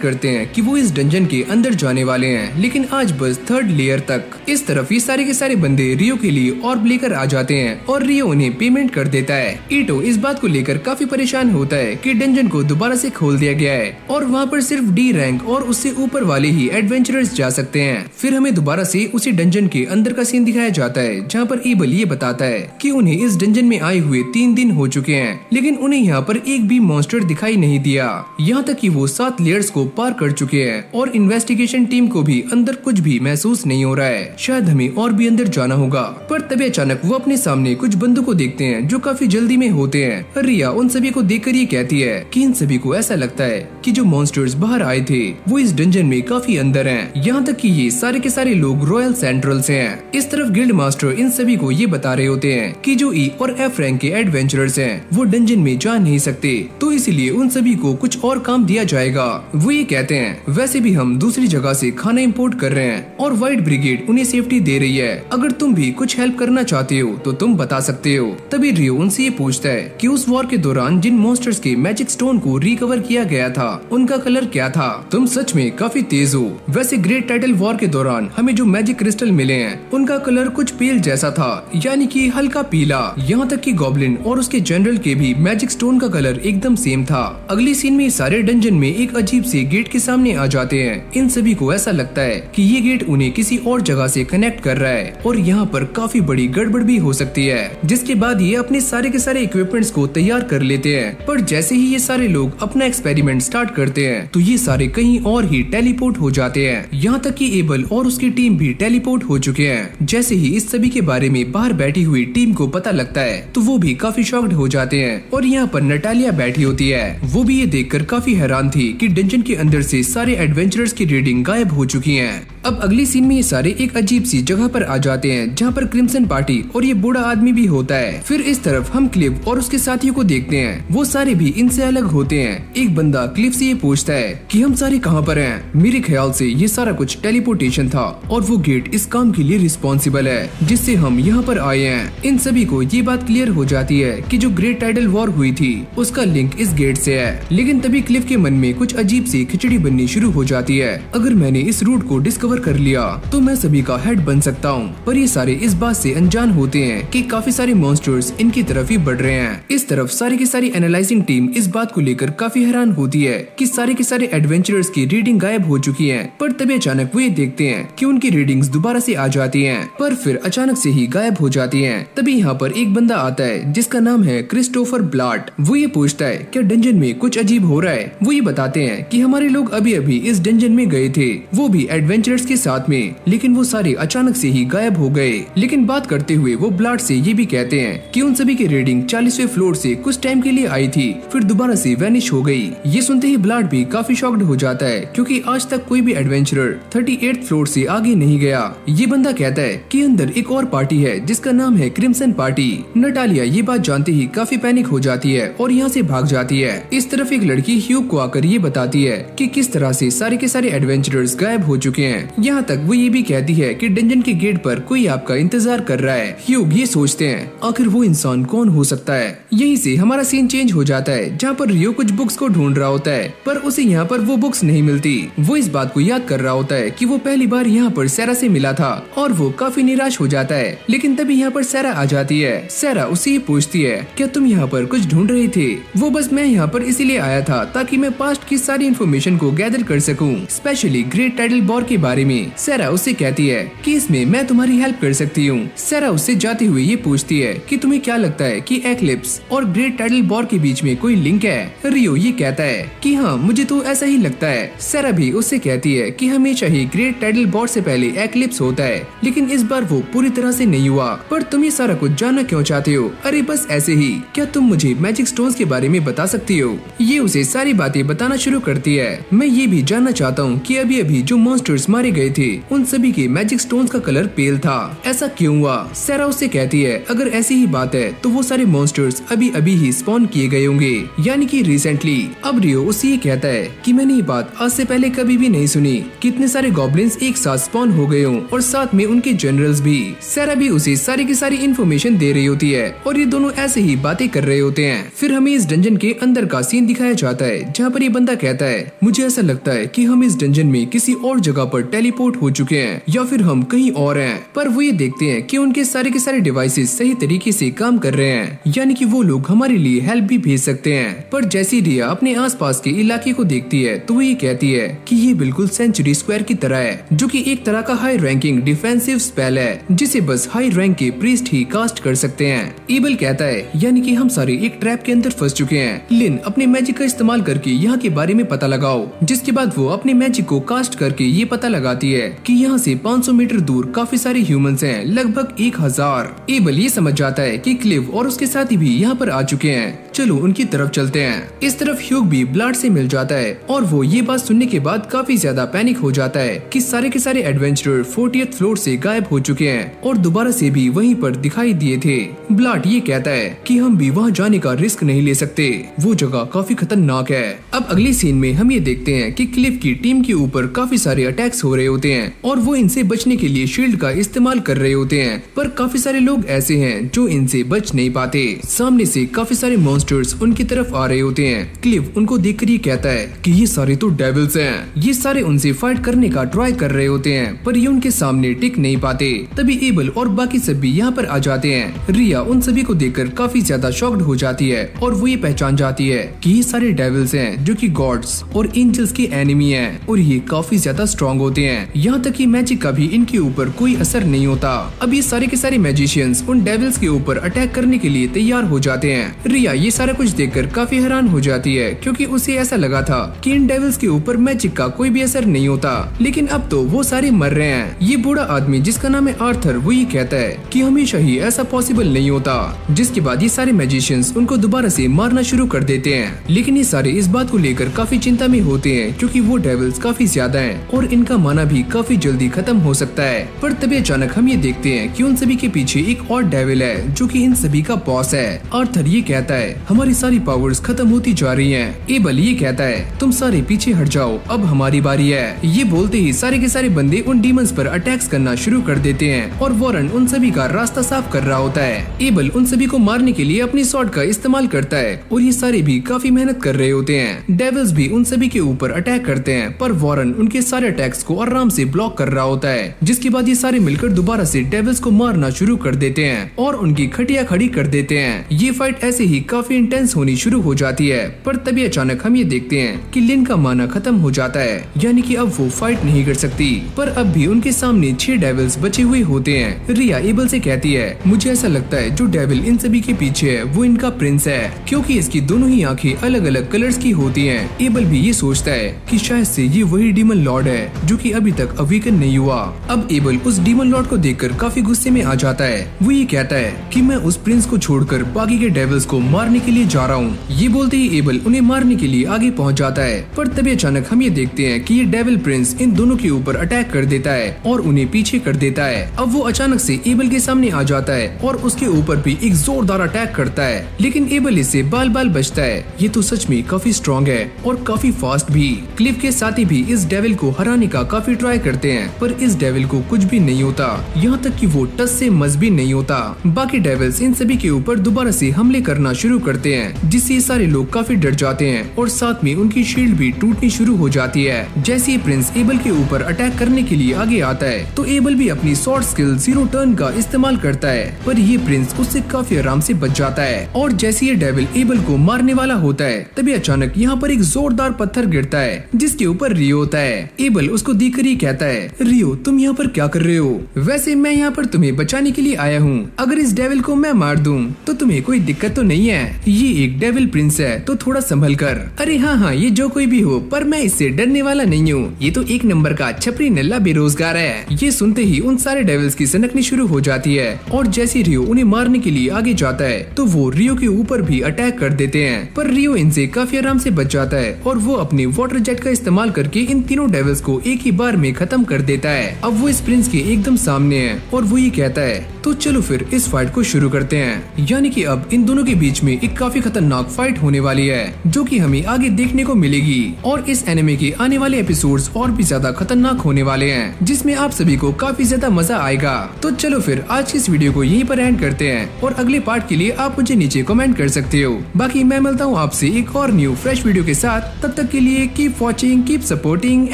करते हैं कि वो इस डंजन के अंदर जाने वाले हैं, लेकिन आज बस 3rd लेयर तक। इस तरफ ये सारे के सारे बंदे रियो के लिए ऑर्ब लेकर आ जाते हैं और रियो उन्हें पेमेंट कर देता है। ईटो इस बात को लेकर काफी परेशान होता है कि डंजन को दोबारा से खोल दिया गया है और वहाँ पर सिर्फ डी रैंक और उससे ऊपर वाले ही एडवेंचरर्स जा सकते हैं। फिर हमें दोबारा से उसी डंजन के अंदर का सीन दिखाया जाता है जहाँ पर एबल ये बताता है कि उन्हें इस डंजन में आए हुए 3 दिन हो चुके हैं, लेकिन उन्हें यहाँ पर एक भी मॉन्स्टर दिखाई नहीं दिया। यहाँ तक कि वो 7 लेयर्स को पार कर चुके हैं और इन्वेस्टिगेशन टीम को भी अंदर कुछ भी महसूस नहीं हो रहा है। शायद हमें और भी अंदर जाना होगा। पर तभी अचानक वो अपने सामने कुछ बंदों को देखते हैं जो काफी जल्दी में होते हैं। रिया उन सभी को देखकर ये कहती है कि इन सभी को ऐसा लगता है कि जो मॉन्स्टर्स बाहर आए थे वो इस डंजन में काफी अंदर हैं। यहाँ तक कि ये सारे के सारे लोग रॉयल सेंट्रल से हैं। इस तरफ गिल्ड मास्टर इन सभी को ये बता रहे होते हैं कि जो ई और एफ रैंक के एडवेंचरर्स हैं वो डंजन में जा नहीं सकते, तो इसलिए उन सभी को कुछ और काम दिया जाएगा। वो ये कहते हैं वैसे भी हम दूसरी जगह से खाना इंपोर्ट कर रहे हैं और व्हाइट ब्रिगेड उन्हें सेफ्टी दे रही है। अगर तुम भी कुछ हेल्प करना चाहते हो तो तुम बता सकते हो। तभी रियो उनसे ये पूछता है कि उस वॉर के दौरान जिन मॉन्स्टर्स के मैजिक स्टोन को रिकवर किया गया था उनका कलर क्या था। तुम सच में काफी तेज हो। वैसे ग्रेट टाइटल वॉर के दौरान हमें जो मैजिक क्रिस्टल मिले हैं उनका कलर कुछ पेल जैसा था, यानी कि हल्का पीला। यहाँ तक कि गॉब्लिन और उसके जनरल के भी मैजिक स्टोन का कलर एकदम सेम था। अगली सीन में सारे डंजन में एक अजीब से गेट के सामने आ जाते हैं। इन सभी को ऐसा लगता है कि ये गेट उन्हें किसी और जगह से कनेक्ट कर रहा है और यहाँ पर काफी बड़ी गड़बड़ भी हो सकती है। जिसके बाद ये अपने सारे के सारे इक्विपमेंट्स को तैयार कर लेते हैं। पर जैसे ही ये सारे लोग अपना एक्सपेरिमेंट स्टार्ट करते हैं तो ये सारे कहीं और ही टेलीपोर्ट हो जाते हैं। यहाँ तक कि एबल और उसकी टीम भी टेलीपोर्ट हो चुके हैं। जैसे ही इस सभी के बारे में बाहर बैठी हुई टीम को पता लगता है तो वो भी काफी शॉक्ड हो जाते हैं। और यहाँ पर नटालिया बैठी होती है। वो भी ये देखकर काफी हैरान थी कि डंजन के अंदर से सारे एडवेंचरर्स की रीडिंग गायब हो चुकी है। अब अगली सीन में ये सारे एक अजीब सी जगह पर आ जाते हैं जहाँ पर क्रिम्सन पार्टी और ये बूढ़ा आदमी भी होता है। फिर इस तरफ हम क्लिव और उसके साथियों को देखते हैं। वो सारे भी इनसे अलग होते हैं। एक बंदा क्लिव से ये पूछता है कि हम सारे कहाँ पर हैं? मेरे ख्याल से ये सारा कुछ टेलीपोर्टेशन था और वो गेट इस काम के लिए रिस्पॉन्सिबल है जिससे हम यहाँ पर आए हैं। इन सभी को ये बात क्लियर हो जाती है कि जो ग्रेट टाइटल वॉर हुई थी उसका लिंक इस गेट से है। लेकिन तभी क्लिव के मन में कुछ अजीब सी खिचड़ी बननी शुरू हो जाती है। अगर मैंने इस रूट को डिस्कवर कर लिया तो मैं सभी का हेड बन सकता हूँ। पर ये सारे इस बात से अनजान होते हैं कि काफी सारे मॉन्स्टर्स इनकी तरफ ही बढ़ रहे हैं। इस तरफ सारी की सारी एनालाइजिंग टीम इस बात को लेकर काफी हैरान होती है कि सारे के सारे एडवेंचरर्स की रीडिंग गायब हो चुकी है। पर तभी अचानक वो ये देखते हैं कि उनकी रीडिंग्स दोबारा से आ जाती हैं, पर फिर अचानक से ही गायब हो जाती हैं। तभी यहाँ पर एक बंदा आता है जिसका नाम है क्रिस्टोफर ब्लाट। वो ये पूछता है क्या डंजन में कुछ अजीब हो रहा है। वो ये बताते हैं कि हमारे लोग अभी अभी इस डंजन में गए थे, वो भी एडवेंचरर्स के साथ में, लेकिन वो सारे अचानक से ही गायब हो गए। लेकिन बात करते हुए वो ब्लाट से ये भी कहते हैं कि उन सभी की रीडिंग 40वें फ्लोर से कुछ टाइम के लिए आई थी, फिर दोबारा से वैनिश हो गई। ये सुनते ही ब्लाट भी काफी शॉक्ड हो जाता है क्योंकि आज तक कोई भी एडवेंचरर 38th फ्लोर से आगे नहीं गया। ये बंदा कहता है कि अंदर एक और पार्टी है जिसका नाम है क्रिम्सन पार्टी। नटालिया ये बात जानते ही काफी पैनिक हो जाती है और यहाँ से भाग जाती है। इस तरफ एक लड़की ह्यूग को आकर ये बताती है कि किस तरह से सारे के सारे एडवेंचरर्स गायब हो चुके हैं। यहाँ तक वो ये भी कहती है कि डंजन के गेट पर कोई आपका इंतजार कर रहा है। ह्यूग ये सोचते हैं आखिर वो इंसान कौन हो सकता है। यहीं से हमारा सीन चेंज हो जाता है जहाँ पर रियो कुछ बुक्स को ढूंढ रहा होता है पर उसे यहाँ पर वो बुक्स नहीं मिलती। वो इस बात को याद कर रहा होता है कि वो पहली बार यहाँ पर सैरा से मिला था और वो काफी निराश हो जाता है। लेकिन तभी यहाँ पर सैरा आ जाती है। सैरा उसे ये पूछती है क्या तुम यहाँ पर कुछ ढूंढ रहे थे? वो बस मैं यहाँ पर इसीलिए आया था ताकि मैं पास्ट की सारी इन्फॉर्मेशन को गैदर कर सकूं, स्पेशली ग्रेट टाइटल वॉर के बारे में। सैरा उससे कहती है कि इसमें मैं तुम्हारी हेल्प कर सकती हूँ। सैरा उससे जाते हुए ये पूछती है कि तुम्हें क्या लगता है कि एक्लिप्स और ग्रेट टाइटल वॉर के बीच में कोई लिंक है? रियो ये कहता है कि हाँ मुझे तो ऐसा ही लगता है। सैरा भी उससे कहती है कि हमेशा ही ग्रेट टाइटल वॉर से पहले एक्लिप्स होता है, लेकिन इस बार वो पूरी तरह से नहीं हुआ। पर तुम ये सारा कुछ जानना क्यों चाहते हो? अरे बस ऐसे ही। क्या तुम मुझे मैजिक स्टोन्स के बारे में बता सकती हो? ये उसे सारी बातें बताना शुरू करती है। मैं ये भी जानना चाहता हूँ कि अभी अभी जो मॉन्स्टर्स मारे गए थे उन सभी के मैजिक स्टोन्स का कलर पेल था, ऐसा क्यों हुआ? सैरा उससे कहती है अगर ऐसी ही बात है तो वो सारे मॉन्स्टर्स अभी अभी ही स्पॉन किए गए होंगे, यानी कि रिसेंटली। अब रियो उससे ये कहता है कि मैंने ये बात आज से पहले कभी भी नहीं सुनी, कितने सारे गॉब्लिन्स एक साथ स्पॉन हो गए हों और साथ में उनके जनरल्स भी। सैरा भी उसे सारी की सारी इन्फॉर्मेशन दे रही होती है और ये दोनों ऐसे ही बातें कर रहे होते हैं। फिर हमें इस डंजन के अंदर का सीन दिखाया जाता है जहाँ पर ये बंदा कहता है मुझे ऐसा लगता है कि हम इस डंजन में किसी और जगह पर टेलीपोर्ट हो चुके हैं या फिर हम कहीं और हैं। पर वो ये देखते हैं कि उनके सारे के सारे डिवाइसेस सही तरीके से काम कर रहे हैं, यानी कि वो लोग हमारे लिए हेल्प भी भेज सकते हैं। पर जैसी रिया अपने आसपास के इलाके को देखती है तो वो ये कहती है कि ये बिल्कुल सेंचुरी स्क्वायर की तरह है, जो कि एक तरह का हाई रैंकिंग डिफेंसिव स्पेल है जिसे बस हाई रैंक के प्रीस्ट ही कास्ट कर सकते हैं। एबल कहता है यानी कि हम सारे एक ट्रैप के अंदर फंस चुके हैं। लिन अपने मैजिक का इस्तेमाल करके यहाँ के बारे में पता लगाओ, जिसके बाद वो अपने मैजिक को कास्ट करके ये पता लगाती है कि यहाँ से 500 मीटर दूर काफी सारे ह्यूमंस हैं, लगभग 1000। एबल ये समझ जाता है कि क्लिव और उसके साथी भी यहाँ पर आ चुके हैं। चलो उनकी तरफ चलते हैं। इस तरफ ह्यूग भी ब्लाड से मिल जाता है और वो ये बात सुनने के बाद काफी ज्यादा पैनिक हो जाता है कि सारे के सारे एडवेंचरर 40th फ्लोर से गायब हो चुके हैं और दोबारा से भी वहीं पर दिखाई दिए थे। ब्लाड ये कहता है कि हम भी वहाँ जाने का रिस्क नहीं ले सकते, वो जगह काफी खतरनाक है। अब अगली सीन में हम ये देखते हैं कि क्लिफ की टीम के ऊपर काफी सारे अटैक्स हो रहे होते हैं और वो इनसे बचने के लिए शील्ड का इस्तेमाल कर रहे होते हैं, पर काफी सारे लोग ऐसे हैं जो इनसे बच नहीं पाते। सामने से काफी सारे मॉन्स्टर्स उनकी तरफ आ रहे होते हैं। क्लिफ उनको देखकर ये कहता है कि ये सारे तो डेविल्स हैं। ये सारे उनसे फाइट करने का ट्राई कर रहे होते हैं, पर ये उनके सामने टिक नहीं पाते। तभी एबल और बाकी सब भी यहाँ पर आ जाते हैं। रिया उन सभी को देखकर काफी ज्यादा शॉक्ड हो जाती है और वो ये पहचान जाती है कि ये सारे डेविल्स हैं जो कि गॉड्स और एंजल्स के एनिमी हैं और ये काफी ज्यादा स्ट्रॉन्ग होते हैं। यहाँ तक कि मैजिक का भी इनके ऊपर कोई असर नहीं होता। अब ये सारे के सारे मैजिशियंस उन डेविल्स के ऊपर अटैक करने के लिए तैयार हो जाते हैं। रिया ये सारा कुछ देखकर काफी हैरान हो जाती है क्योंकि उसे ऐसा लगा था कि इन डेविल्स के ऊपर मैजिक का कोई भी असर नहीं होता, लेकिन अब तो वो सारे मर रहे हैं। ये बूढ़ा आदमी जिसका नाम है आर्थर वो ये कहता है कि हमेशा ही ऐसा पॉसिबल नहीं होता। जिसके बाद ये सारे मैजिशियंस उनको दोबारा से मारना शुरू कर देते हैं, लेकिन ये सारे इस बात को लेकर काफी चिंता में होते हैं क्योंकि वो डेविल्स काफी ज्यादा हैं और इनका माना भी काफी जल्दी खत्म हो सकता है। पर तभी अचानक हम ये देखते हैं कि उन सभी के पीछे एक और डेविल है जो कि इन सभी का बॉस है। आर्थर ये कहता है हमारी सारी पावर्स खत्म होती जा रही हैं। एबल ये कहता है तुम सारे पीछे हट जाओ, अब हमारी बारी है। ये बोलते ही सारे के सारे बंदे उन डीमंस पर अटैक्स करना शुरू कर देते हैं और वॉरेन उन सभी का रास्ता साफ कर रहा होता है। एबल उन सभी को मारने के लिए अपनी स्वॉर्ड का इस्तेमाल करता है और ये सारे भी काफी मेहनत कर रहे होते हैं। डेविल्स भी उन सभी के ऊपर अटैक करते हैं, पर वॉरेन उनके सारे अटैक्स को आराम से ब्लॉक कर रहा होता है। जिसके बाद ये सारे मिलकर दोबारा से डेविल्स को मारना शुरू कर देते हैं और उनकी खटिया खड़ी कर देते हैं। ये फाइट ऐसे ही काफी इंटेंस होनी शुरू हो जाती है, पर तभी अचानक हम ये देखते हैं कि लिन का माना खत्म हो जाता है, यानी कि अब वो फाइट नहीं कर सकती। पर अब भी उनके सामने 6 डेविल्स बचे हुए होते हैं। रिया एबल से कहती है मुझे ऐसा लगता है जो डेविल इन सभी के पीछे है वो इनका प्रिंस है, क्योंकि इसकी दोनों ही आंखें अलग अलग कलर्स की होती हैं। एबल भी ये सोचता है कि शायद से ये वही डीमन लॉर्ड है जो कि अभी तक अवेकन नहीं हुआ। अब एबल उस डीमन लॉर्ड को देखकर काफी गुस्से में आ जाता है। वो ये कहता है कि मैं उस प्रिंस को छोड़कर बाकी के डेविल्स को मारने के लिए जा रहा हूँ। ये बोलते ही एबल उन्हें मारने के लिए आगे पहुँच जाता है, पर तभी अचानक हम ये देखते हैं कि ये डेविल प्रिंस इन दोनों के ऊपर अटैक कर देता है और उन्हें पीछे कर देता है। अब वो अचानक से एबल के सामने आ जाता है और उसके ऊपर भी एक जोरदार अटैक करता है, लेकिन एबल इससे बाल बाल बचता है। ये तो सच में काफी स्ट्रॉन्ग है और काफी फास्ट भी। क्लिफ के साथी भी इस डेविल को हराने का काफी ट्राई करते हैं, पर इस डेविल को कुछ भी नहीं होता, यहाँ तक कि वो टस से मस भी नहीं होता। बाकी डेविल्स इन सभी के ऊपर दोबारा से हमले करना शुरू करते हैं, जिससे सारे लोग काफी डर जाते हैं और साथ में उनकी शील्ड भी टूटनी शुरू हो जाती है। जैसे ही प्रिंस एबल के ऊपर अटैक करने के लिए आगे आता है तो एबल भी अपनी शॉर्ट स्किल 0 टर्न का इस्तेमाल करता है, पर ये प्रिंस उससे काफी आराम से बच जाता है। और जैसे ये डेविल एबल को मारने वाला होता है तभी अचानक यहाँ पर एक जोरदार पत्थर गिरता है जिसके ऊपर रियो होता है। एबल उसको देखकर ही कहता है रियो तुम यहाँ पर क्या कर रहे हो? वैसे मैं यहाँ पर तुम्हें बचाने के लिए आया हूँ, अगर इस डेविल को मैं मार दूँ तो तुम्हें कोई दिक्कत तो नहीं है? ये एक डेविल प्रिंस है तो थोड़ा संभल कर। अरे हाँ, ये जो कोई भी हो, पर मैं इससे डरने वाला नहीं हूँ, ये तो एक नंबर का छपरी नल्ला बेरोजगार है। ये सुनते ही उन सारे डेविल्स की सनकनी शुरू हो जाती है और जैसे रियो उन्हें मारने के लिए आगे जाता है तो वो रियो के ऊपर भी अटैक कर देते हैं, पर रियो इनसे काफी आराम से बच जाता है और वो अपने वाटर जेट का इस्तेमाल करके इन तीनों डेविल्स को एक ही बार में खत्म कर देता है। अब वो इस प्रिंस के एकदम सामने है और वो ये कहता है तो चलो फिर इस फाइट को शुरू करते हैं। यानी कि अब इन दोनों के बीच में एक काफी खतरनाक फाइट होने वाली है जो कि हमें आगे देखने को मिलेगी और इस एनिमे के आने वाले एपिसोड्स और भी ज्यादा खतरनाक होने वाले हैं, जिसमें आप सभी को काफी ज्यादा मजा आएगा। तो चलो फिर आज की इस वीडियो को यहीं पर एंड करते हैं और अगले पार्ट के लिए आप मुझे नीचे कमेंट कर सकते हो। बाकी मैं मिलता हूँ आपसे एक और न्यू फ्रेश वीडियो के साथ, तब तक के लिए keep watching, keep supporting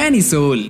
any soul.